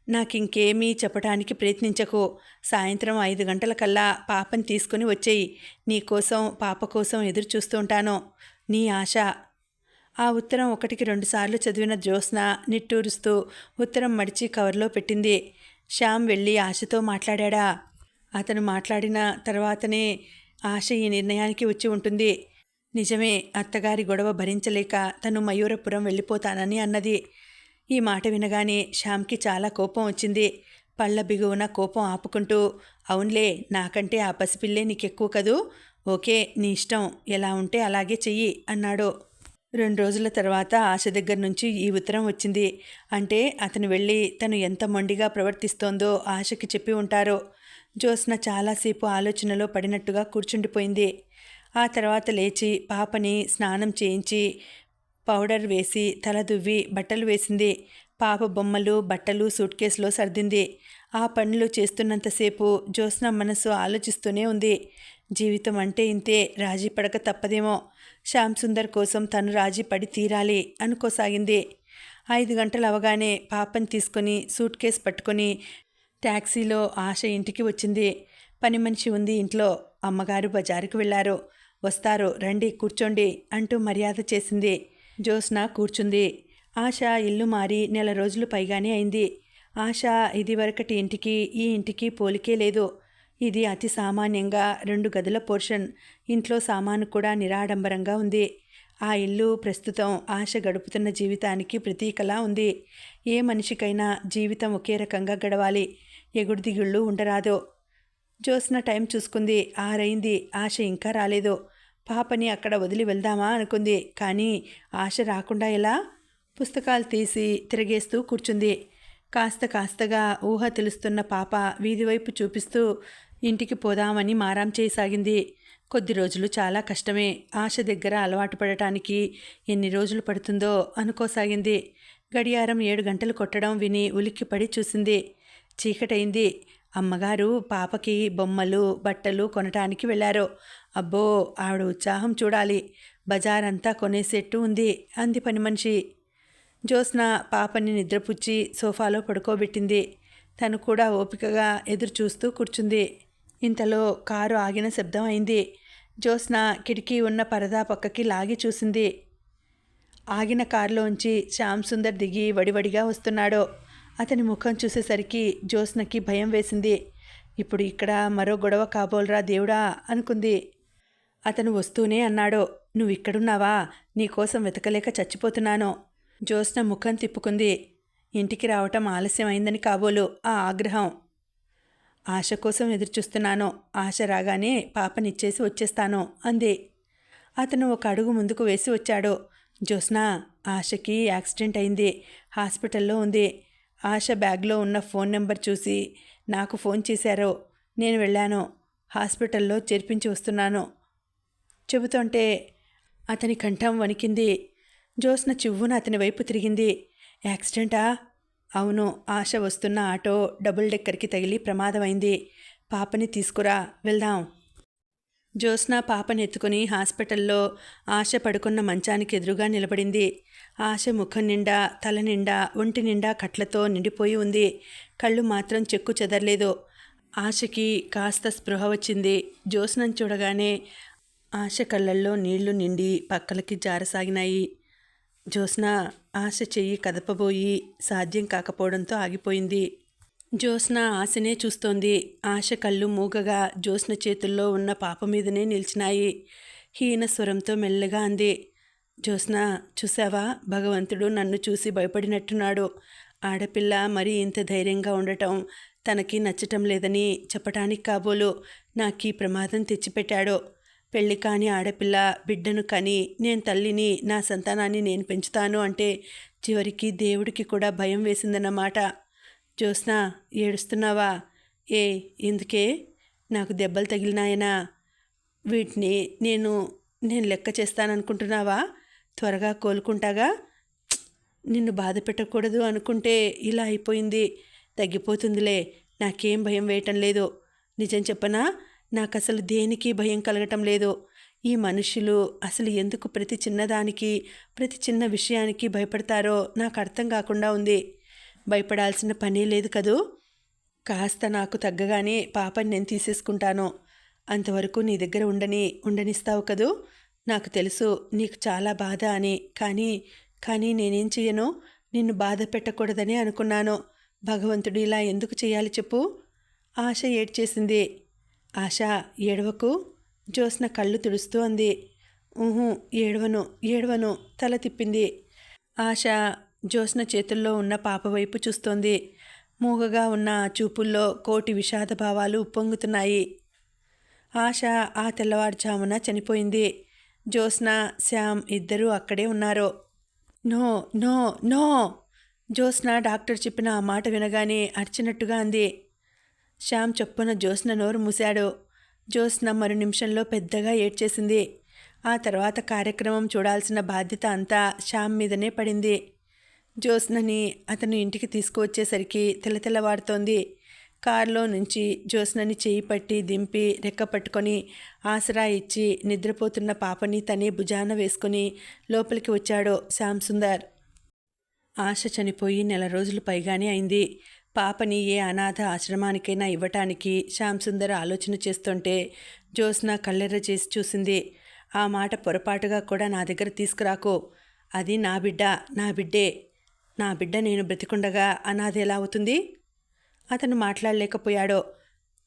నాకింకేమీ చెప్పడానికి ప్రయత్నించకు. సాయంత్రం 5 గంటలకల్లా పాపని తీసుకుని వచ్చేయి. నీకోసం పాప కోసం ఎదురు చూస్తూ ఉంటాను. నీ ఆశ. ఆ ఉత్తరం 1కి 2 సార్లు చదివిన జ్యోత్స్న నిట్టూరుస్తూ ఉత్తరం మడిచి కవర్లో పెట్టింది. శ్యామ్ వెళ్ళి ఆశతో మాట్లాడా. అతను మాట్లాడిన తర్వాతనే ఆశ ఈ నిర్ణయానికి వచ్చి ఉంటుంది. నిజమే, అత్తగారి గొడవ భరించలేక తను మయూరపురం వెళ్ళిపోతానని అన్నది. ఈ మాట వినగానే శ్యామ్కి చాలా కోపం వచ్చింది. పళ్ళ బిగువున కోపం ఆపుకుంటూ, అవునులే, నాకంటే ఆ పసిపిల్లే నీకెక్కువ కదూ, ఓకే, నీ ఇష్టం, ఎలా ఉంటే అలాగే చెయ్యి అన్నాడు. 2 రోజుల తర్వాత ఆశ దగ్గర నుంచి ఈ ఉత్తరం వచ్చింది. అంటే అతను వెళ్ళి తను ఎంత మొండిగా ప్రవర్తిస్తోందో ఆశకి చెప్పి ఉంటారు. జ్యోత్స్న చాలాసేపు ఆలోచనలో పడినట్టుగా కూర్చుండిపోయింది. ఆ తర్వాత లేచి పాపని స్నానం చేయించి పౌడర్ వేసి తల దువ్వి బట్టలు వేసింది. పాప బొమ్మలు బట్టలు సూట్ కేసులో సర్దింది. ఆ పనులు చేస్తున్నంతసేపు జ్యోత్స్న మనసు ఆలోచిస్తూనే ఉంది. జీవితం అంటే ఇంతే, రాజీ పడక తప్పదేమో, శ్యామ్ సుందర్ కోసం తను రాజీ పడి తీరాలి అనుకోసాగింది. 5 గంటలు అవగానే పాపని తీసుకొని సూట్ కేసు పట్టుకొని ట్యాక్సీలో ఆశ ఇంటికి వచ్చింది. పని మనిషి ఉంది ఇంట్లో. అమ్మగారు బజారుకు వెళ్లారు. వస్తారు, రండి కూర్చోండి అంటూ మర్యాద చేసింది. జ్యోత్స్న కూర్చుంది. ఆశ ఇల్లు మారి 1 రోజులు పైగానే అయింది. ఆశ ఇదివరకటి ఇంటికి ఈ ఇంటికి పోలికే లేదు. ఇది అతి సామాన్యంగా 2 గదుల పోర్షన్. ఇంట్లో సామాను కూడా నిరాడంబరంగా ఉంది. ఆ ఇల్లు ప్రస్తుతం ఆశ గడుపుతున్న జీవితానికి ప్రతీకలా ఉంది. ఏ మనిషికైనా జీవితం ఒకే రకంగా గడవాలి, ఎగుడుదిగుళ్ళు ఉండరాదు. జ్యోత్స్న టైం చూసుకుంది. 6 అయింది. ఆశ ఇంకా రాలేదు. పాపని అక్కడ వదిలి వెళ్దామా అనుకుంది. కానీ ఆశ రాకుండా ఎలా? పుస్తకాలు తీసి తిరగేస్తూ కూర్చుంది. కాస్తగా ఊహ తెలుస్తున్న పాప వీధివైపు చూపిస్తూ ఇంటికి పోదామని మారాం చేయసాగింది. కొద్ది రోజులు చాలా కష్టమే. ఆశ దగ్గర అలవాటు పడటానికి ఎన్ని రోజులు పడుతుందో అనుకోసాగింది. గడియారం 7 గంటలు కొట్టడం విని ఉలిక్కిపడి చూసింది. చీకటైంది. అమ్మగారు పాపకి బొమ్మలు బట్టలు కొనటానికి వెళ్ళారు. అబ్బో, ఆవిడ ఉత్సాహం చూడాలి. బజారంతా కొనేసేట్టు ఉంది అంది పని మనిషి. జ్యోత్స్న పాపని నిద్రపుచ్చి సోఫాలో పడుకోబెట్టింది. తను కూడా ఓపికగా ఎదురు చూస్తూ కూర్చుంది. ఇంతలో కారు ఆగిన శబ్దం అయింది. జ్యోత్స్న కిటికీ ఉన్న పరదా పక్కకి లాగి చూసింది. ఆగిన కారులోంచి శ్యామ్ సుందర్ దిగి వడివడిగా వస్తున్నాడు. అతని ముఖం చూసేసరికి జ్యోత్స్నకి భయం వేసింది. ఇప్పుడు ఇక్కడ మరో గొడవ కాబోల్రా దేవుడా అనుకుంది. అతను వస్తూనే అన్నాడు, నువ్వు ఇక్కడున్నావా? నీకోసం వెతకలేక చచ్చిపోతున్నాను. జ్యోత్స్న ముఖం తిప్పుకుంది. ఇంటికి రావటం ఆలస్యం అయిందని కాబోలు ఆ ఆగ్రహం. ఆశ కోసం ఎదురుచూస్తున్నాను. ఆశ రాగానే పాపనిచ్చేసి వచ్చేస్తాను అంది. అతను ఒక అడుగు ముందుకు వేసి వచ్చాడు. జ్యోత్స్న, ఆశకి యాక్సిడెంట్ అయింది. హాస్పిటల్లో ఉంది. ఆశ బ్యాగ్లో ఉన్న ఫోన్ నెంబర్ చూసి నాకు ఫోన్ చేశారు. నేను వెళ్ళాను. హాస్పిటల్లో చేర్పించి వస్తున్నాను చెబుతుంటే అతని కంఠం వణికింది. జ్యోత్స్న చివ్వున అతని వైపు తిరిగింది. యాక్సిడెంటా? అవును. ఆశ వస్తున్న ఆటో డబుల్ డెక్కర్కి తగిలి ప్రమాదమైంది. పాపని తీసుకురా, వెళ్దాం. జ్యోత్స్న పాపని ఎత్తుకుని హాస్పిటల్లో ఆశ పడుకున్న మంచానికి ఎదురుగా నిలబడింది. ఆశ ముఖం నిండా తల నిండా ఒంటి నిండా కట్లతో నిండిపోయి ఉంది. కళ్ళు మాత్రం చెక్కు చెదరలేదు. ఆశకి కాస్త స్పృహ వచ్చింది. జ్యోత్స్నను చూడగానే ఆశ కళ్ళల్లో నీళ్లు నిండి పక్కలకి జారసాగినాయి. జ్యోత్స్న ఆశ చెయ్యి కదపబోయి సాధ్యం కాకపోవడంతో ఆగిపోయింది. జ్యోత్స్న ఆశనే చూస్తోంది. ఆశ కళ్ళు మూగగా జ్యోత్స్న చేతుల్లో ఉన్న పాప మీదనే నిలిచినాయి. హీన స్వరంతో మెల్లగా అంది, జ్యోత్స్న, చూసావా, భగవంతుడు నన్ను చూసి భయపడినట్టున్నాడు. ఆడపిల్ల మరీ ఇంత ధైర్యంగా ఉండటం తనకి నచ్చటం లేదని చెప్పటానికి కాబోలు నాకీ ప్రమాదం తెచ్చిపెట్టాడు. పెళ్లి కాని ఆడపిల్ల బిడ్డను కని నేను తల్లిని, నా సంతానాన్ని నేను పెంచుతాను అంటే చివరికి దేవుడికి కూడా భయం వేసిందన్నమాట. జ్యోత్స్న, ఏడుస్తున్నావా? ఎందుకే? నాకు దెబ్బలు తగిలినాయనా? వీటిని నేను లెక్క చేస్తాననుకుంటున్నావా? త్వరగా కోలుకుంటాగా. నిన్ను బాధ పెట్టకూడదు అనుకుంటే ఇలా అయిపోయింది. తగ్గిపోతుందిలే. నాకేం భయం వేయటం లేదు. నిజం చెప్పనా, నాకు అసలు దేనికి భయం కలగటం లేదు. ఈ మనుషులు అసలు ఎందుకు ప్రతి చిన్నదానికి ప్రతి చిన్న విషయానికి భయపడతారో నాకు అర్థం కాకుండా ఉంది. భయపడాల్సిన పనే లేదు కదూ. కాస్త నాకు తగ్గగానే పాపని నేను తీసేసుకుంటాను. అంతవరకు నీ దగ్గర ఉండనిస్తావు కదూ. నాకు తెలుసు నీకు చాలా బాధ అని. కానీ నేనేం చెయ్యను. నిన్ను బాధ పెట్టకూడదని అనుకున్నాను. భగవంతుడు ఇలా ఎందుకు చేయాలి చెప్పు? ఆశ ఏడ్చేసింది. ఆశ, ఏడవకు. జ్యోత్స్న కళ్ళు తుడుస్తూ అంది. ఊహు, ఏడవను ఏడవను తల తిప్పింది. ఆశ జ్యోత్స్న చేతుల్లో ఉన్న పాప వైపు చూస్తోంది. మూగగా ఉన్న చూపుల్లో కోటి విషాద భావాలు ఉప్పొంగుతున్నాయి. ఆశ ఆ తెల్లవారుజామున చనిపోయింది. జ్యోత్స్న, శ్యామ్ ఇద్దరూ అక్కడే ఉన్నారు. No no no! Jyotsna doctor చెప్పిన ఆ మాట వినగానే అరిచినట్టుగా అంది. శ్యామ్ చొప్పున జ్యోత్స్న నోరు మూశాడు. జ్యోత్స్న మరు నిమిషంలో పెద్దగా ఏడ్చేసింది. ఆ తర్వాత కార్యక్రమం చూడాల్సిన బాధ్యత అంతా శ్యామ్ మీదనే పడింది. జ్యోత్స్నని అతను ఇంటికి తీసుకువచ్చేసరికి తెల్లవారుతోంది. కారులో నుంచి జ్యోత్స్నని చేయి పట్టి దింపి రెక్క పట్టుకొని ఆసరా ఇచ్చి నిద్రపోతున్న పాపని తనే భుజాన వేసుకుని లోపలికి వచ్చాడు శ్యామ్ సుందర్. ఆశ చనిపోయి 1 రోజులు పైగానే అయింది. పాపని ఏ అనాథ ఆశ్రమానికైనా ఇవ్వటానికి శ్యామ్ సుందర్ ఆలోచన చేస్తుంటే జ్యోత్స్న కళ్ళెర్ర చేసి చూసింది. ఆ మాట పొరపాటుగా కూడా నా దగ్గర తీసుకురాకు. అది నా బిడ్డ, నా బిడ్డే. నా బిడ్డ నేను బ్రతికుండగా అనాథ ఎలా అవుతుంది? అతను మాట్లాడలేకపోయాడు.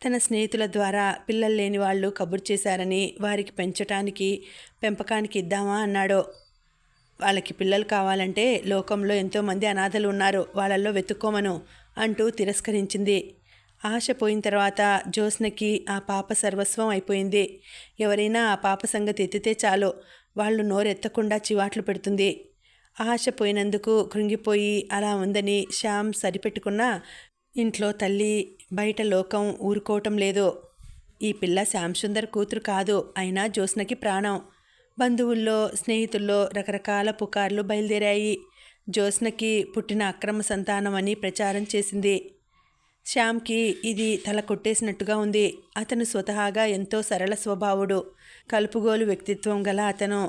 తన స్నేహితుల ద్వారా పిల్లలు లేని వాళ్ళు కబురు చేశారని వారికి పెంపకానికి ఇద్దామా అన్నాడు. వాళ్ళకి పిల్లలు కావాలంటే లోకంలో ఎంతోమంది అనాథలు ఉన్నారు, వాళ్ళల్లో వెతుక్కోమను అంటూ తిరస్కరించింది. ఆశ పోయిన తర్వాత జ్యోత్స్నకి ఆ పాప సర్వస్వం అయిపోయింది. ఎవరైనా ఆ పాప సంగతి ఎత్తితే చాలు వాళ్ళు నోరెత్తకుండా చివాట్లు పెడుతుంది. ఆశ పోయినందుకు కృంగిపోయి అలా ఉందని శ్యామ్ సరిపెట్టుకున్నా ఇంట్లో తల్లి బయట లోకం ఊరుకోవటం లేదు. ఈ పిల్ల శ్యామ్ సుందర్ కూతురు కాదు, అయినా జ్యోత్స్నకి ప్రాణం. బంధువుల్లో స్నేహితుల్లో రకరకాల పుకార్లు బయలుదేరాయి. జ్యోత్స్నకి పుట్టిన అక్రమ సంతానం అని ప్రచారం చేసింది. శ్యామ్కి ఇది తల కొట్టేసినట్టుగా ఉంది. అతను స్వతహాగా ఎంతో సరళ స్వభావుడు, కలుపుగోలు వ్యక్తిత్వం గల అతను.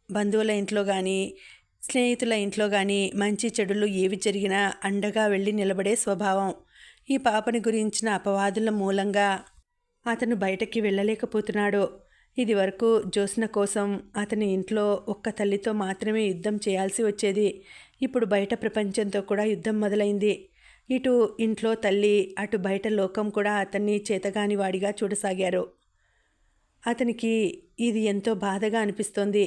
బంధువుల ఇంట్లో కానీ స్నేహితుల ఇంట్లో కానీ మంచి చెడులు ఏవి జరిగినా అండగా వెళ్ళి నిలబడే స్వభావం. ఈ పాపని గురించిన అపవాదుల మూలంగా అతను బయటకి వెళ్ళలేకపోతున్నాడు. ఇది వరకు జ్యోత్స్న కోసం అతని ఇంట్లో ఒక్క తల్లితో మాత్రమే యుద్ధం చేయాల్సి వచ్చేది. ఇప్పుడు బయట ప్రపంచంతో కూడా యుద్ధం మొదలైంది. ఇటు ఇంట్లో తల్లి, అటు బయట లోకం కూడా అతన్ని చేతగాని వాడిగా చూడసాగారు. అతనికి ఇది ఎంతో బాధగా అనిపిస్తోంది.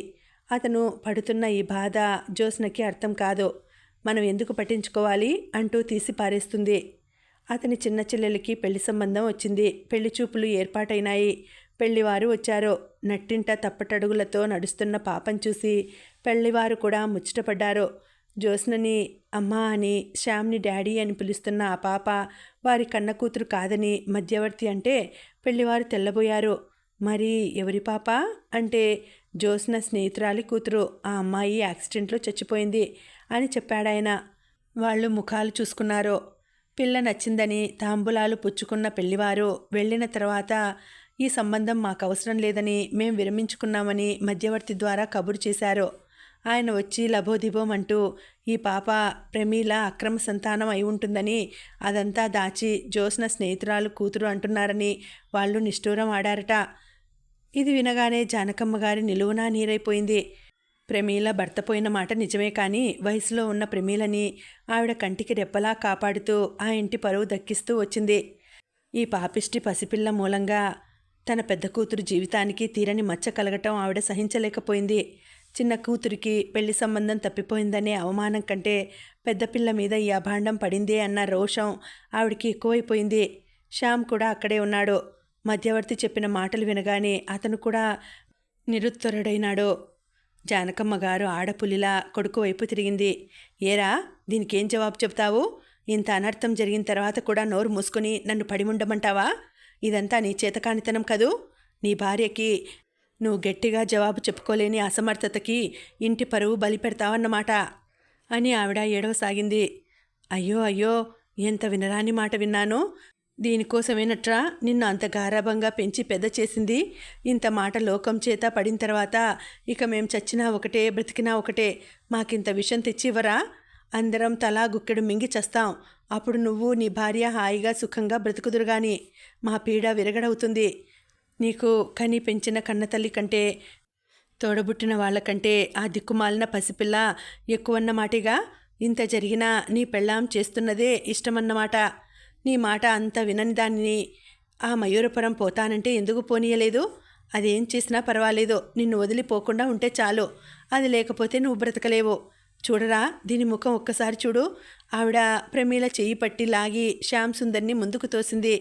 అతను పడుతున్న ఈ బాధ జ్యోత్స్నకి అర్థం కాదు. మనం ఎందుకు పట్టించుకోవాలి అంటూ తీసి పారేస్తుంది. అతని చిన్న చెల్లెలికి పెళ్లి సంబంధం వచ్చింది. పెళ్లి చూపులు ఏర్పాటైనాయి. పెళ్లివారు వచ్చారు. నట్టింట తప్పటడుగులతో నడుస్తున్న పాపను చూసి పెళ్లివారు కూడా ముచ్చటపడ్డారు. జ్యోత్స్నని అమ్మా అని, శ్యామ్ని డాడీ అని పిలుస్తున్న ఆ పాప వారి కన్న కూతురు కాదని మధ్యవర్తి అంటే పెళ్లివారు తెల్లబోయారు. మరి ఎవరి పాప అంటే జ్యోత్స్న స్నేహితురాలి కూతురు. ఆ అమ్మాయి యాక్సిడెంట్లో చచ్చిపోయింది అని చెప్పాడాయన. వాళ్ళు ముఖాలు చూసుకున్నారు. పిల్ల నచ్చిందని తాంబూలాలు పుచ్చుకున్న పెళ్లివారు వెళ్ళిన తర్వాత ఈ సంబంధం మాకు అవసరం లేదని మేం విరమించుకున్నామని మధ్యవర్తి ద్వారా కబురు చేశారు. ఆయన వచ్చి లబోదిబోం అంటూ ఈ పాప ప్రమీల అక్రమ సంతానం అయి ఉంటుందని అదంతా దాచి జ్యోత్స్న స్నేహితురాలు కూతురు అంటున్నారని వాళ్ళు నిష్ఠూరం ఆడారట. ఇది వినగానే జానకమ్మ గారి నిలువునా నీరైపోయింది. ప్రమీల భర్త పోయిన మాట నిజమే, కానీ వయసులో ఉన్న ప్రమీలని ఆవిడ కంటికి రెప్పలా కాపాడుతూ ఆ ఇంటి పరువు దక్కిస్తూ వచ్చింది. ఈ పాపిష్టి పసిపిల్ల మూలంగా తన పెద్ద కూతురు జీవితానికి తీరని మచ్చ కలగటం ఆవిడ సహించలేకపోయింది. చిన్న కూతురికి పెళ్లి సంబంధం తప్పిపోయిందనే అవమానం కంటే పెద్ద పిల్ల మీద ఈ అభాండం పడిందే అన్న రోషం ఆవిడికి ఎక్కువైపోయింది. శ్యామ్ కూడా అక్కడే ఉన్నాడు. మధ్యవర్తి చెప్పిన మాటలు వినగానే అతను కూడా నిరుత్తరుడైనాడు. జానకమ్మ గారు ఆడపులిలా కొడుకు వైపు తిరిగింది. ఏరా, దీనికేం జవాబు చెప్తావు? ఇంత అనర్థం జరిగిన తర్వాత కూడా నోరు మూసుకొని నన్ను పడిముండమంటావా? ఇదంతా నీ చేతకానితనం కదూ. నీ భార్యకి నువ్వు గట్టిగా జవాబు చెప్పుకోలేని అసమర్థతకి ఇంటి పరువు బలి పెడతావన్నమాట అని ఆవిడ ఏడవసాగింది. అయ్యో అయ్యో, ఎంత వినరాని మాట విన్నాను. దీనికోసమేనట్రా నిన్ను అంత గారాభంగా పెంచి పెద్ద చేసింది. ఇంత మాట లోకం చేత పడిన తర్వాత ఇక మేం చచ్చినా ఒకటే, బ్రతికినా ఒకటే. మాకింత విషం తెచ్చివ్వరా? అందరం తలా గుక్కెడు మింగి చస్తాం. అప్పుడు నువ్వు నీ భార్య హాయిగా సుఖంగా బ్రతుకుదురుగాని. మా పీడ విరగడవుతుంది. నీకు కని పెంచిన కన్నతల్లి కంటే, తోడబుట్టిన వాళ్ళకంటే ఆ దిక్కుమాలిన పసిపిల్ల ఎక్కువన్నమాటిగా. ఇంత జరిగినా నీ పెళ్ళాం చేస్తున్నదే ఇష్టమన్నమాట. నీ మాట అంత వినని దానిని ఆ మయూరపురం పోతానంటే ఎందుకు పోనీయలేదు? అదేం చేసినా పర్వాలేదు, నిన్ను వదిలిపోకుండా ఉంటే చాలు. అది లేకపోతే నువ్వు బ్రతకలేవు. చూడరా, దీని ముఖం ఒక్కసారి చూడు. ఆవిడ ప్రమీల చెయ్యి పట్టి లాగి శ్యామ్ సుందర్ని ముందుకు తోసింది.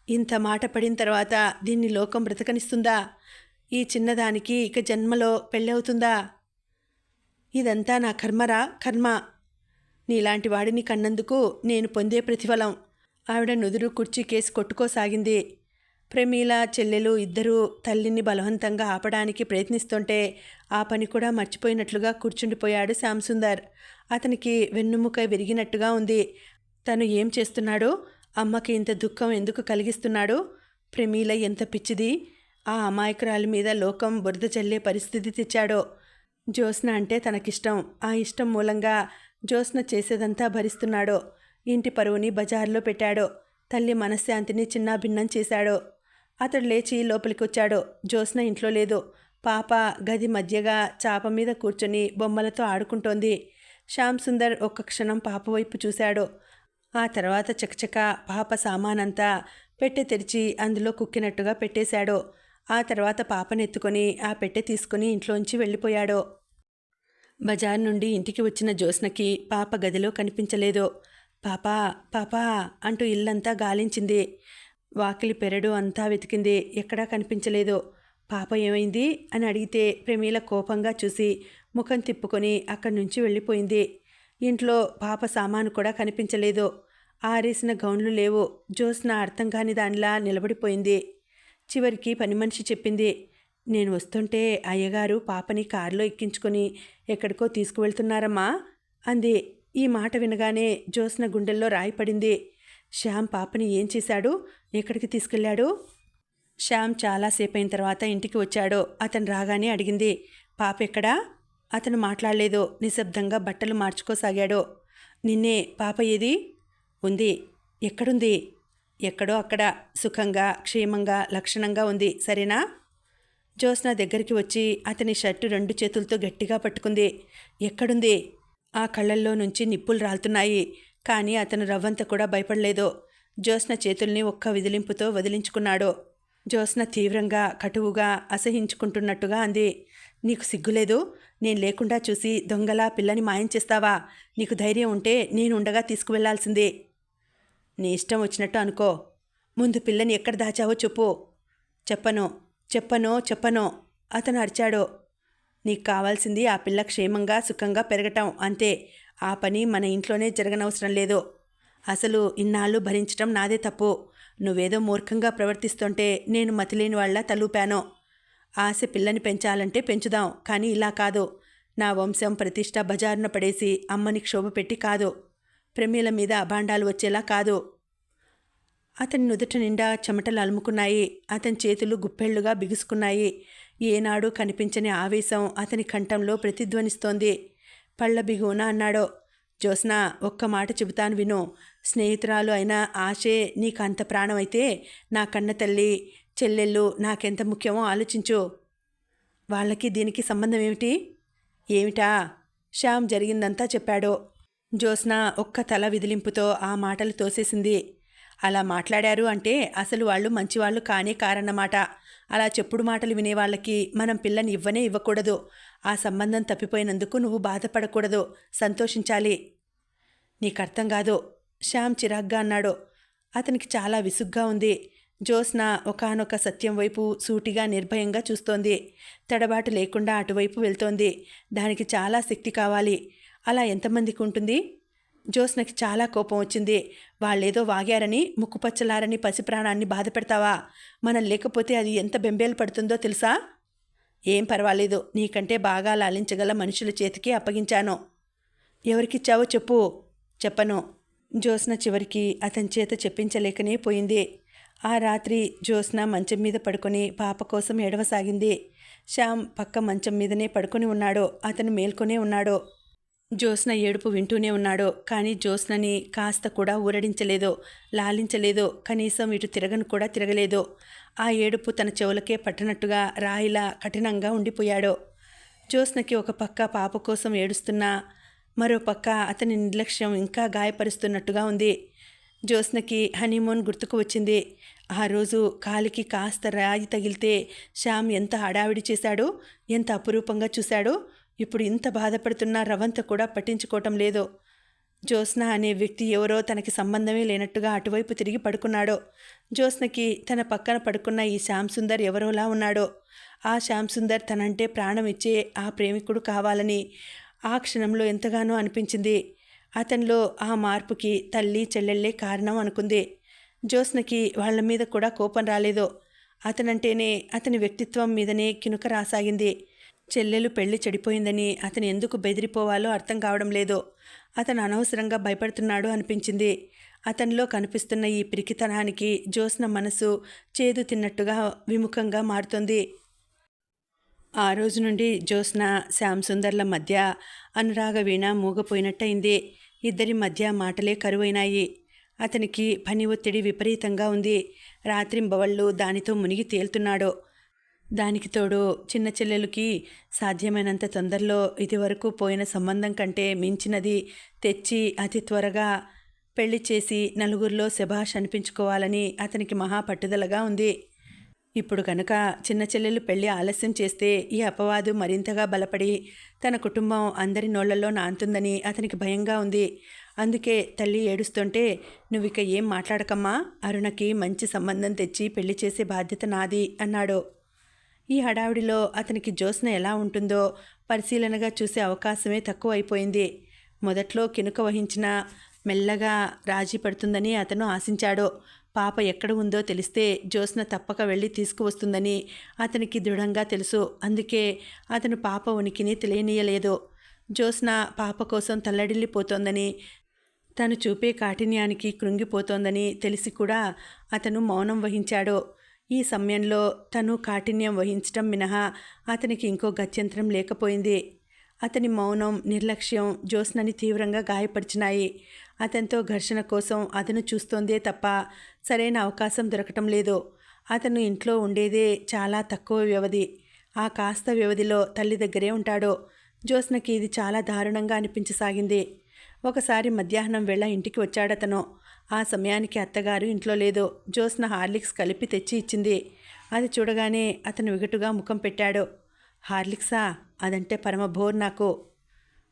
ఇంత మాట పడిన తర్వాత దీన్ని లోకం బ్రతకనిస్తుందా? ఈ చిన్నదానికి ఇక జన్మలో పెళ్ళవుతుందా? ఇదంతా నా కర్మరా, కర్మ. నీలాంటి వాడిని కన్నందుకు నేను పొందే ప్రతిఫలం. ఆవిడ నుదురు కుర్చీ కేసి కొట్టుకోసాగింది. ప్రమీల చెల్లెలు ఇద్దరూ తల్లిని బలవంతంగా ఆపడానికి ప్రయత్నిస్తుంటే ఆ పని కూడా మర్చిపోయినట్లుగా కూర్చుండిపోయాడు శ్యామ్ సుందర్. అతనికి వెన్నుముక విరిగినట్టుగా ఉంది. తను ఏం చేస్తున్నాడో, అమ్మకి ఇంత దుఃఖం ఎందుకు కలిగిస్తున్నాడు? ప్రమీల ఎంత పిచ్చిది! ఆ అమాయకురాలి మీద లోకం బురద చల్లే పరిస్థితి తెచ్చాడో. జ్యోత్స్న అంటే తనకిష్టం. ఆ ఇష్టం మూలంగా జ్యోత్స్న చేసేదంతా భరిస్తున్నాడో. ఇంటి పరువుని బజార్లో పెట్టాడో. తల్లి మనశ్శాంతిని చిన్నాభిన్నం చేశాడో. అతడు లేచి లోపలికొచ్చాడు. జ్యోత్స్న ఇంట్లో లేదు. పాప గది మధ్యగా చాప మీద కూర్చొని బొమ్మలతో ఆడుకుంటోంది. శ్యామ్ సుందర్ ఒక్క క్షణం పాప వైపు చూశాడు. ఆ తర్వాత చకచక పాప సామానంతా పెట్టె తెరిచి అందులో కుక్కినట్టుగా పెట్టేశాడు. ఆ తర్వాత పాపనెత్తుకొని ఆ పెట్టె తీసుకుని ఇంట్లోంచి వెళ్ళిపోయాడు. బజార్ నుండి ఇంటికి వచ్చిన జ్యోత్స్నకి పాప గదిలో కనిపించలేదు. పాపా పాపా అంటూ ఇల్లంతా గాలించింది. వాకిలి పెరడు అంతా వెతికింది. ఎక్కడా కనిపించలేదు. పాప ఏమైంది అని అడిగితే ప్రమీల కోపంగా చూసి ముఖం తిప్పుకొని అక్కడి నుంచి వెళ్ళిపోయింది. ఇంట్లో పాప సామాను కూడా కనిపించలేదు. ఆరేసిన గౌన్లు లేవు. జ్యోత్స్న అర్థం కాని దానిలా నిలబడిపోయింది. చివరికి పని మనిషి చెప్పింది, నేను వస్తుంటే అయ్యగారు పాపని కారులో ఎక్కించుకొని ఎక్కడికో తీసుకువెళ్తున్నారమ్మా అంది. ఈ మాట వినగానే జ్యోత్స్న గుండెల్లో రాయిపడింది. శ్యామ్ పాపని ఏం చేశాడు? ఎక్కడికి తీసుకెళ్లాడు? శ్యామ్ చాలాసేపు అయిన తర్వాత ఇంటికి వచ్చాడు. అతను రాగానే అడిగింది, పాప ఎక్కడా? అతను మాట్లాడలేదు. నిశ్శబ్దంగా బట్టలు మార్చుకోసాగాడు. నిన్నే, పాప ఏది? ఉంది. ఎక్కడుంది? ఎక్కడో అక్కడ, సుఖంగా క్షేమంగా లక్షణంగా ఉంది, సరేనా? జ్యోత్స్న దగ్గరికి వచ్చి అతని షర్టు 2 చేతులతో గట్టిగా పట్టుకుంది. ఎక్కడుంది? ఆ కళ్ళల్లో నుంచి నిప్పులు రాలుతున్నాయి. కానీ అతను రవ్వంత కూడా భయపడలేదు. జ్యోత్స్న చేతుల్ని ఒక్క విదిలింపుతో వదిలించుకున్నాడు. జ్యోత్స్న తీవ్రంగా కటువుగా అసహించుకుంటున్నట్టుగా అంది, నీకు సిగ్గులేదు? నేను లేకుండా చూసి దొంగలా పిల్లని మాయం చేస్తావా? నీకు ధైర్యం ఉంటే నేను ఉండగా తీసుకువెళ్లాల్సిందే. నీ ఇష్టం వచ్చినట్టు అనుకో. ముందు పిల్లని ఎక్కడ దాచావో చెప్పు. చెప్పను అతను అరిచాడు. నీకు కావాల్సింది ఆ పిల్ల క్షేమంగా సుఖంగా పెరగటం, అంతే. ఆ పని మన ఇంట్లోనే జరగనవసరం లేదు. అసలు ఇన్నాళ్ళు భరించటం నాదే తప్పు. నువ్వేదో మూర్ఖంగా ప్రవర్తిస్తుంటే నేను మతిలేని వాళ్ళ తలూపాను. ఆశ పిల్లని పెంచాలంటే పెంచుదాం, కానీ ఇలా కాదు. నా వంశం ప్రతిష్ట బజారున పడేసి అమ్మని క్షోభ పెట్టి కాదు. ప్రమీల మీద అభాండాలు వచ్చేలా కాదు. అతని నుదుట నిండా చెమటలు అలుముకున్నాయి. అతని చేతులు గుప్పెళ్లుగా బిగుసుకున్నాయి. ఏనాడు కనిపించని ఆవేశం అతని కంఠంలో ప్రతిధ్వనిస్తోంది. పళ్ళ బిగువున అన్నాడు, జ్యోత్స్న, ఒక్క మాట చెబుతాను విను. స్నేహితురాలు అయిన ఆశే నీకు అంత ప్రాణమైతే నా కన్న తల్లి చెల్లెళ్ళు నాకెంత ముఖ్యమో ఆలోచించు. వాళ్ళకి దీనికి సంబంధం ఏమిటి? ఏమిటా? శ్యామ్ జరిగిందంతా చెప్పాడు. జ్యోత్స్న ఒక్క తల విదిలింపుతో ఆ మాటలు తోసేసింది. అలా మాట్లాడారు అంటే అసలు వాళ్ళు మంచివాళ్ళు కానే కారన్నమాట. అలా చెప్పుడు మాటలు వినేవాళ్ళకి మనం పిల్లని ఇవ్వనే ఇవ్వకూడదు. ఆ సంబంధం తప్పిపోయినందుకు నువ్వు బాధపడకూడదు, సంతోషించాలి. నీకు అర్థం కాదు, శ్యామ్ చిరాగ్గా అన్నాడు. అతనికి చాలా విసుగ్గా ఉంది. జ్యోత్స్న ఒకానొక సత్యం వైపు సూటిగా నిర్భయంగా చూస్తోంది. తడబాటు లేకుండా అటువైపు వెళ్తోంది. దానికి చాలా శక్తి కావాలి. అలా ఎంతమందికి ఉంటుంది? జ్యోత్స్నకి చాలా కోపం వచ్చింది. వాళ్ళేదో వాగారని ముక్కుపచ్చలారని పసిప్రాణాన్ని బాధ పెడతావా? మనం లేకపోతే అది ఎంత బెంబేలు పడుతుందో తెలుసా? ఏం పర్వాలేదు, నీకంటే బాగా లాలించగల మనుషుల చేతికి అప్పగించాను. ఎవరికిచ్చావో చెప్పు. చెప్పను. జ్యోత్స్న చివరికి అతని చేత చెప్పించలేకనే పోయింది. ఆ రాత్రి జ్యోత్స్న మంచం మీద పడుకొని పాప కోసం ఏడవసాగింది. శ్యామ్ పక్క మంచం మీదనే పడుకొని ఉన్నాడు. అతను మేల్కొనే ఉన్నాడు. జ్యోత్స్న ఏడుపు వింటూనే ఉన్నాడు. కానీ జ్యోత్స్నని కాస్త కూడా ఊరడించలేదు, లాలించలేదు. కనీసం ఇటు తిరగను కూడా తిరగలేదు. ఆ ఏడుపు తన చెవులకే పట్టనట్టుగా రాయిలా కఠినంగా ఉండిపోయాడు. జ్యోత్స్నకి ఒక పక్క పాప కోసం ఏడుస్తున్నా, మరో పక్క అతని నిర్లక్ష్యం ఇంకా గాయపరుస్తున్నట్టుగా ఉంది. జ్యోత్స్నకి హనీమూన్ గుర్తుకు వచ్చింది. ఆ రోజు కాలికి కాస్త రాయి తగిలితే శ్యామ్ ఎంత హడావిడి చేశాడో, ఎంత అపురూపంగా చూశాడో. ఇప్పుడు ఇంత బాధపడుతున్న రవంత కూడా పట్టించుకోవటం లేదు. జ్యోత్స్న అనే వ్యక్తి ఎవరో తనకి సంబంధమే లేనట్టుగా అటువైపు తిరిగి పడుకున్నాడో. జ్యోత్స్నకి తన పక్కన పడుకున్న ఈ శ్యామ్ సుందర్ ఎవరోలా ఉన్నాడో. ఆ శ్యామ్ సుందర్ తనంటే ప్రాణం ఇచ్చే ఆ ప్రేమికుడు కావాలని ఆ క్షణంలో ఎంతగానో అనిపించింది. అతనిలో ఆ మార్పుకి తల్లి చెల్లెళ్ళే కారణం అనుకుంది. జ్యోత్స్నకి వాళ్ళ మీద కూడా కోపం రాలేదు. అతనంటేనే, అతని వ్యక్తిత్వం మీదనే కినుక రాసాగింది. చెల్లెలు పెళ్లి చెడిపోయిందని అతను ఎందుకు బెదిరిపోవాలో అర్థం కావడం లేదు. అతను అనవసరంగా భయపడుతున్నాడు అనిపించింది. అతనిలో కనిపిస్తున్న ఈ పిరికితనానికి జ్యోత్స్న మనసు చేదు తిన్నట్టుగా విముఖంగా మారుతుంది. ఆ రోజు నుండి జ్యోత్స్న శ్యామ్ సుందర్ల మధ్య అనురాగ వీణ మూగపోయినట్టయింది. ఇద్దరి మధ్య మాటలే కరువైనాయి. అతనికి పని ఒత్తిడి విపరీతంగా ఉంది. రాత్రింబవళ్ళు దానితో మునిగి తేలుతున్నాడు. దానికి తోడు చిన్న చెల్లెలకి సాధ్యమైనంత తొందరలో ఇదివరకు పోయిన సంబంధం కంటే మించినది తెచ్చి అతి త్వరగా పెళ్లి చేసి నలుగురిలో శభాష్ అనిపించుకోవాలని అతనికి మహా పట్టుదలగా ఉంది. ఇప్పుడు కనుక చిన్న చెల్లెలు పెళ్లి ఆలస్యం చేస్తే ఈ అపవాదు మరింతగా బలపడి తన కుటుంబం అందరి నోళ్లలో నాంతుందని అతనికి భయంగా ఉంది. అందుకే తల్లి ఏడుస్తుంటే, నువ్విక ఏం మాట్లాడకమ్మా, అరుణకి మంచి సంబంధం తెచ్చి పెళ్లి చేసే బాధ్యత నాది అన్నాడు. ఈ హడావిడిలో అతనికి జ్యోత్స్న ఎలా ఉంటుందో పరిశీలనగా చూసే అవకాశమే తక్కువ అయిపోయింది. మొదట్లో కినుక వహించిన మెల్లగా రాజీ పడుతుందని అతను ఆశించాడు. పాప ఎక్కడ ఉందో తెలిస్తే జ్యోత్స్న తప్పక వెళ్ళి తీసుకువస్తుందని అతనికి దృఢంగా తెలుసు. అందుకే అతను పాప ఉనికిని తెలియనీయలేదు. జ్యోత్స్న పాప కోసం తల్లడిల్లిపోతోందని, తను చూపే కాఠిన్యానికి కృంగిపోతోందని తెలిసి కూడా అతను మౌనం వహించాడు. ఈ సమయంలో తను కాఠిన్యం వహించటం మినహా అతనికి ఇంకో గత్యంతరం లేకపోయింది. అతని మౌనం, నిర్లక్ష్యం జ్యోత్స్నని తీవ్రంగా గాయపరిచినాయి. అతనితో ఘర్షణ కోసం అతను చూస్తోందే తప్ప సరైన అవకాశం దొరకటం లేదు. అతను ఇంట్లో ఉండేదే చాలా తక్కువ వ్యవధి. ఆ కాస్త వ్యవధిలో తల్లి దగ్గరే ఉంటాడు. జ్యోత్స్నకి ఇది చాలా దారుణంగా అనిపించసాగింది. ఒకసారి మధ్యాహ్నం వేళ ఇంటికి వచ్చాడతను. ఆ సమయానికి అత్తగారు ఇంట్లో లేదు. జ్యోత్స్న హార్లిక్స్ కలిపి తెచ్చి ఇచ్చింది. అది చూడగానే అతను విగటుగా ముఖం పెట్టాడు. హార్లిక్సా? అదంటే పరమ బోర్ నాకు.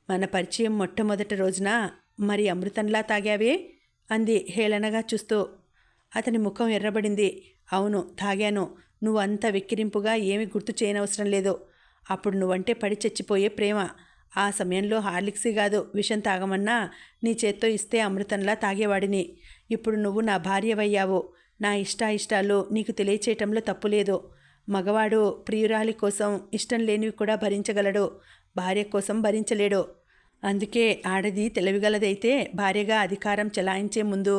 మన పరిచయం మొట్టమొదటి రోజున మరి అమృతంలా తాగావే అంది హేళనగా చూస్తూ. అతని ముఖం ఎర్రబడింది. అవును, తాగాను. నువ్వు అంత వెక్కిరింపుగా ఏమీ గుర్తు చేయనవసరం లేదు. అప్పుడు నువ్వంటే పడి చచ్చిపోయే ప్రేమ. ఆ సమయంలో హార్లిక్సీ కాదు, విషం తాగమన్నా నీ చేత్తో ఇస్తే అమృతంలా తాగేవాడిని. ఇప్పుడు నువ్వు నా భార్యవయ్యావు. నా ఇష్టాయిష్టాలు నీకు తెలియచేయటంలో తప్పులేదు. మగవాడు ప్రియురాలి కోసం ఇష్టం లేనివి కూడా భరించగలడు, భార్య కోసం భరించలేడు. అందుకే ఆడది తెలివిగలదైతే భార్యగా అధికారం చెలాయించే ముందు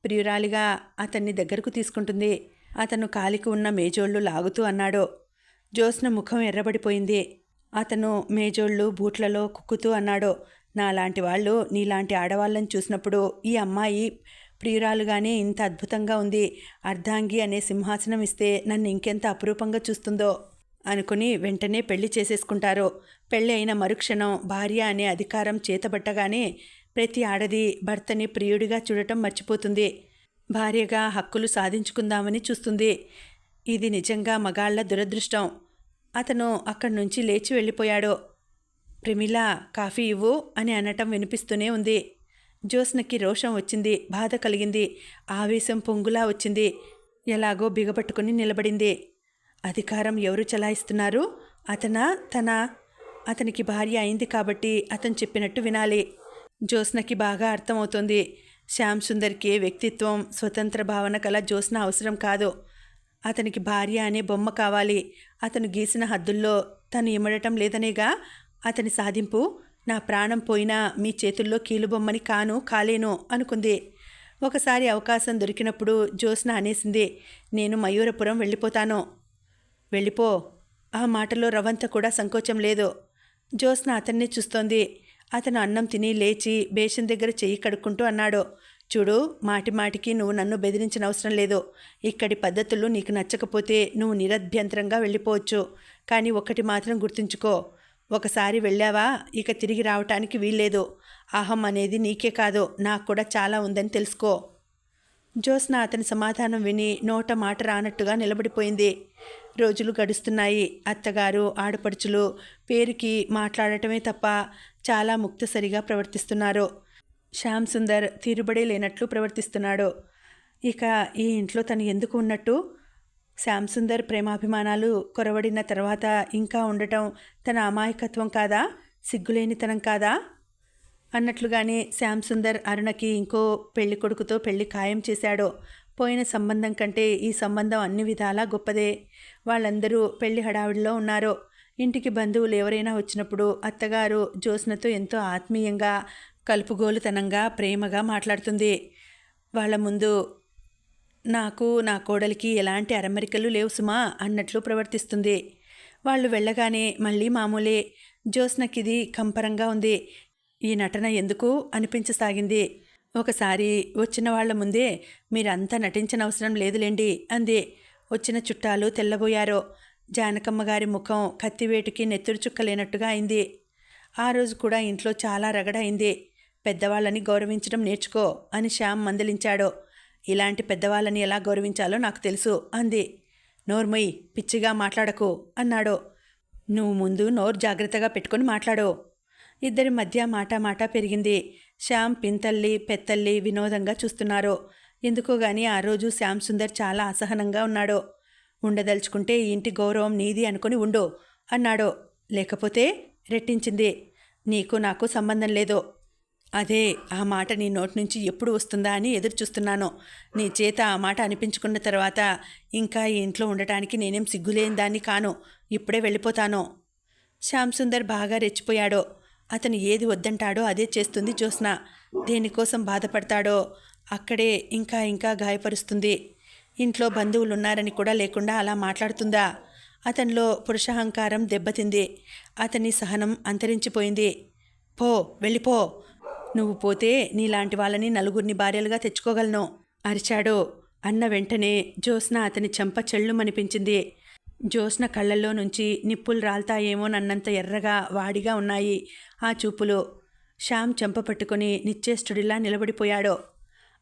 ప్రియురాలిగా అతన్ని దగ్గరకు తీసుకుంటుంది. అతను కాలికి ఉన్న మేజోళ్ళు లాగుతూ అన్నాడు. జ్యోత్స్న ముఖం ఎర్రబడిపోయింది. అతను మేజోళ్ళు బూట్లలో కుక్కుతూ అన్నాడు. నాలాంటి వాళ్ళు నీలాంటి ఆడవాళ్ళని చూసినప్పుడు ఈ అమ్మాయి ప్రియురాలుగానే ఇంత అద్భుతంగా ఉంది, అర్ధాంగి అనే సింహాసనం ఇస్తే నన్ను ఇంకెంత అపురూపంగా చూస్తుందో అనుకుని వెంటనే పెళ్లి చేసేసుకుంటారు. పెళ్ళి అయిన మరుక్షణం భార్య అనే అధికారం చేతబట్టగానే ప్రతి ఆడది భర్తని ప్రియుడిగా చూడటం మర్చిపోతుంది. భార్యగా హక్కులు సాధించుకుందామని చూస్తుంది. ఇది నిజంగా మగాళ్ల దురదృష్టం. అతను అక్కడి నుంచి లేచి వెళ్ళిపోయాడు. ప్రమిళ, కాఫీ ఇవ్వు అని అనటం వినిపిస్తూనే ఉంది. జ్యోత్స్నకి రోషం వచ్చింది, బాధ కలిగింది, ఆవేశం పొంగులా వచ్చింది. ఎలాగో బిగపట్టుకుని నిలబడింది. అధికారం ఎవరు చలాయిస్తున్నారు? అతనా తనా? అతనికి భార్య అయింది కాబట్టి అతను చెప్పినట్టు వినాలి. జ్యోత్స్నకి బాగా అర్థమవుతోంది. శ్యామ్ సుందర్కి వ్యక్తిత్వం, స్వతంత్ర భావన కల జ్యోత్స్న అవసరం కాదు. అతనికి భార్య అనే బొమ్మ కావాలి. అతను గీసిన హద్దుల్లో తను ఇమడటం లేదనేగా అతని సాధింపు. నా ప్రాణం పోయినా మీ చేతుల్లో కీలుబొమ్మని కాలేను అనుకుంది. ఒకసారి అవకాశం దొరికినప్పుడు జ్యోత్స్న అనేసింది, నేను మయూరపురం వెళ్ళిపోతాను. వెళ్ళిపో. ఆ మాటలో రవంత కూడా సంకోచం లేదు. జ్యోత్స్న అతన్నే చూస్తోంది. అతను అన్నం తిని లేచి బేషన్ దగ్గర చెయ్యి కడుక్కుంటూ అన్నాడు, చూడు, మాటిమాటికి నువ్వు నన్ను బెదిరించనవసరం లేదు. ఇక్కడి పద్ధతులు నీకు నచ్చకపోతే నువ్వు నిరభ్యంతరంగా వెళ్ళిపోవచ్చు. కానీ ఒకటి మాత్రం గుర్తుంచుకో, ఒకసారి వెళ్ళావా ఇక తిరిగి రావటానికి వీల్లేదు. అహం అనేది నీకే కాదు, నాకు కూడా చాలా ఉందని తెలుసుకో. జ్యోత్స్న అతని సమాధానం విని నోట మాట రానట్టుగా నిలబడిపోయింది. రోజులు గడుస్తున్నాయి. అత్తగారు, ఆడపడుచులు పేరుకి మాట్లాడటమే తప్ప చాలా ముక్తసరిగా ప్రవర్తిస్తున్నారు. శ్యామ్ సుందర్ తీరుబడే లేనట్లు ప్రవర్తిస్తున్నాడు. ఇక ఈ ఇంట్లో తను ఎందుకు ఉన్నట్టు? శ్యామ్ సుందర్ ప్రేమాభిమానాలు కొరవడిన తర్వాత ఇంకా ఉండటం తన అమాయకత్వం కాదా, సిగ్గులేనితనం కాదా? అన్నట్లుగానే శ్యామ్ సుందర్ అరుణకి ఇంకో పెళ్లి కొడుకుతో పెళ్లి ఖాయం చేశాడు. పోయిన సంబంధం కంటే ఈ సంబంధం అన్ని విధాలా గొప్పదే. వాళ్ళందరూ పెళ్లి హడావిడిలో ఉన్నారు. ఇంటికి బంధువులు ఎవరైనా వచ్చినప్పుడు అత్తగారు జ్యోత్స్నతో ఎంతో ఆత్మీయంగా, కలుపుగోలుతనంగా, ప్రేమగా మాట్లాడుతుంది. వాళ్ళ ముందు నాకు, నా కోడలికి ఎలాంటి అరమరికలు లేవు సుమా అన్నట్లు ప్రవర్తిస్తుంది. వాళ్ళు వెళ్ళగానే మళ్ళీ మామూలే. జ్యోత్స్నకిది కంపరంగా ఉంది. ఈ నటన ఎందుకు అనిపించసాగింది. ఒకసారి వచ్చిన వాళ్ల ముందే మీరంతా నటించనవసరం లేదులేండి అంది. వచ్చిన చుట్టాలు తెల్లబోయారు. జానకమ్మ గారి ముఖం కత్తివేటుకి నెత్తురు చుక్కలేనట్టుగా అయింది. ఆ రోజు కూడా ఇంట్లో చాలా రగడ అయింది. పెద్దవాళ్ళని గౌరవించడం నేర్చుకో అని శ్యామ్ మందలించాడు. ఇలాంటి పెద్దవాళ్ళని ఎలా గౌరవించాలో నాకు తెలుసు అంది. నోర్మొయ్, పిచ్చిగా మాట్లాడకు అన్నాడు. నువ్వు ముందు నోరు జాగ్రత్తగా పెట్టుకొని మాట్లాడు. ఇద్దరి మధ్య మాట పెరిగింది. శ్యామ్ పింతల్లి పెత్తల్లి వినోదంగా చూస్తున్నారు. ఎందుకో గాని ఆ రోజు శ్యామ్ సుందర్ చాలా అసహనంగా ఉన్నాడు. ఉండదలుచుకుంటే ఈ ఇంటి గౌరవం నీది అనుకుని ఉండు అన్నాడు. లేకపోతే రెట్టించింది. నీకు నాకు సంబంధం లేదు. అదే ఆ మాట నీ నోటి నుంచి ఎప్పుడు వస్తుందా అని ఎదురు చూస్తున్నాను. నీ చేత ఆ మాట అనిపించుకున్న తర్వాత ఇంకా ఈ ఇంట్లో ఉండటానికి నేనేం సిగ్గులేని దాన్ని కాను. ఇప్పుడే వెళ్ళిపోతాను. శ్యామ్ సుందర్ బాగా రెచ్చిపోయాడు. అతను ఏది వద్దంటాడో అదే చేస్తుంది జ్యోత్స్న. దేనికోసం బాధపడతాడో అక్కడే ఇంకా గాయపరుస్తుంది. ఇంట్లో బంధువులు ఉన్నారని కూడా లేకుండా అలా మాట్లాడుతుందా? అతనిలో పురుషాహంకారం దెబ్బతింది. అతని సహనం అంతరించిపోయింది. పో, వెళ్ళిపో. నువ్వు పోతే నీలాంటి వాళ్ళని నలుగురిని భార్యలుగా తెచ్చుకోగలను అరిచాడు. అన్న వెంటనే జ్యోత్స్న అతని చెంప చెళ్ళుమనిపించింది. జ్యోత్స్న కళ్ళల్లో నుంచి నిప్పులు రాల్తాయేమోనన్నంత ఎర్రగా వాడిగా ఉన్నాయి ఆ చూపులు. శ్యామ్ చెంప పట్టుకుని నిశ్చేష్టుడిలా నిలబడిపోయాడు.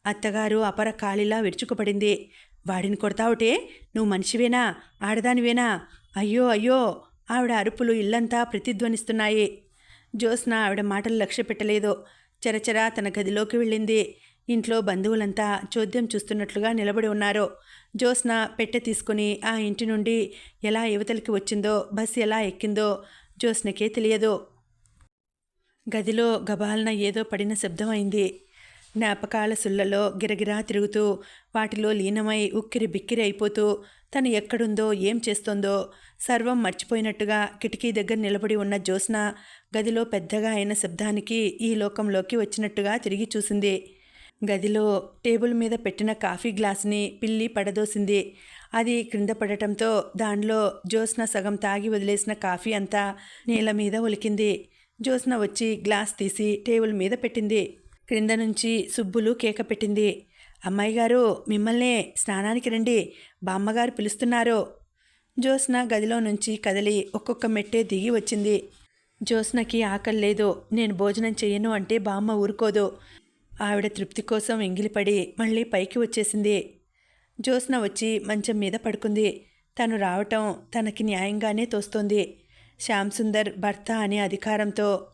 అత్తగారు అపర కాళిలా విరుచుకుపడింది. వాడిని కొడతావుటే? నువ్వు మనిషివేనా, ఆడదానివేనా? అయ్యో అయ్యో! ఆవిడ అరుపులు ఇల్లంతా ప్రతిధ్వనిస్తున్నాయి. జ్యోత్స్న ఆవిడ మాటలు లక్ష్య పెట్టలేదు. చరచరా తన గదిలోకి వెళ్ళింది. ఇంట్లో బంధువులంతా చోద్యం చూస్తున్నట్లుగా నిలబడి ఉన్నారు. జ్యోత్స్న పెట్టె తీసుకుని ఆ ఇంటి నుండి ఎలా యువతలకి వచ్చిందో, బస్సు ఎలా ఎక్కిందో జ్యోత్స్నకే తెలియదు. గదిలో గబాలన ఏదో పడిన శబ్దం అయింది. జ్ఞాపకాల సుళ్లలో గిరగిరా తిరుగుతూ వాటిలో లీనమై ఉక్కిరి బిక్కిరి అయిపోతూ తను ఎక్కడుందో, ఏం చేస్తోందో సర్వం మర్చిపోయినట్టుగా కిటికీ దగ్గర నిలబడి ఉన్న జ్యోత్స్న గదిలో పెద్దగా అయిన శబ్దానికి ఈ లోకంలోకి వచ్చినట్టుగా తిరిగి చూసింది. గదిలో టేబుల్ మీద పెట్టిన కాఫీ గ్లాసుని పిల్లి పడదోసింది. అది క్రింద పడటంతో దానిలో జ్యోత్స్న సగం తాగి వదిలేసిన కాఫీ అంతా నేల మీద ఒలికింది. జ్యోత్స్న వచ్చి గ్లాస్ తీసి టేబుల్ మీద పెట్టింది. క్రింద నుంచి సుబ్బులు కేక పెట్టింది. అమ్మాయి గారు, మిమ్మల్నే, స్నానానికి రండి, బామ్మగారు పిలుస్తున్నారు. జ్యోత్స్న గదిలో నుంచి కదిలి ఒక్కొక్క మెట్టే దిగి వచ్చింది. జ్యోత్స్నకి ఆకలి లేదు. నేను భోజనం చెయ్యను అంటే బామ్మ ఊరుకోదు. ఆవిడ తృప్తి కోసం ఎంగిలిపడి మళ్ళీ పైకి వచ్చేసింది. జ్యోత్స్న వచ్చి మంచం మీద పడుకుంది. తను రావటం తనకి న్యాయంగానే తోస్తోంది. శ్యామ్ సుందర్ భర్త అనే అధికారంతో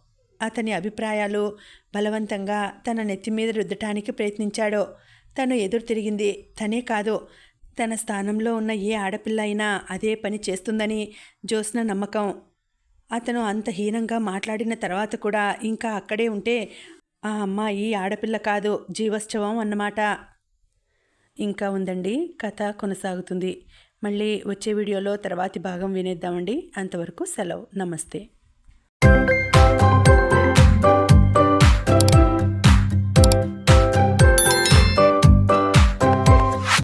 అతని అభిప్రాయాలు బలవంతంగా తన నెత్తిమీద రుద్దటానికి ప్రయత్నించాడు. తను ఎదురు తిరిగింది. తనే కాదు, తన స్థానంలో ఉన్న ఏ ఆడపిల్ల అయినా అదే పని చేస్తుందని జ్యోత్స్న నమ్మకం. అతను అంత హీనంగా మాట్లాడిన తర్వాత కూడా ఇంకా అక్కడే ఉంటే ఆ అమ్మాయి ఆడపిల్ల కాదు, జీవోత్సవం అన్నమాట. ఇంకా ఉందండి, కథ కొనసాగుతుంది. మళ్ళీ వచ్చే వీడియోలో తర్వాతి భాగం వినేద్దామండి. అంతవరకు సెలవు. నమస్తే.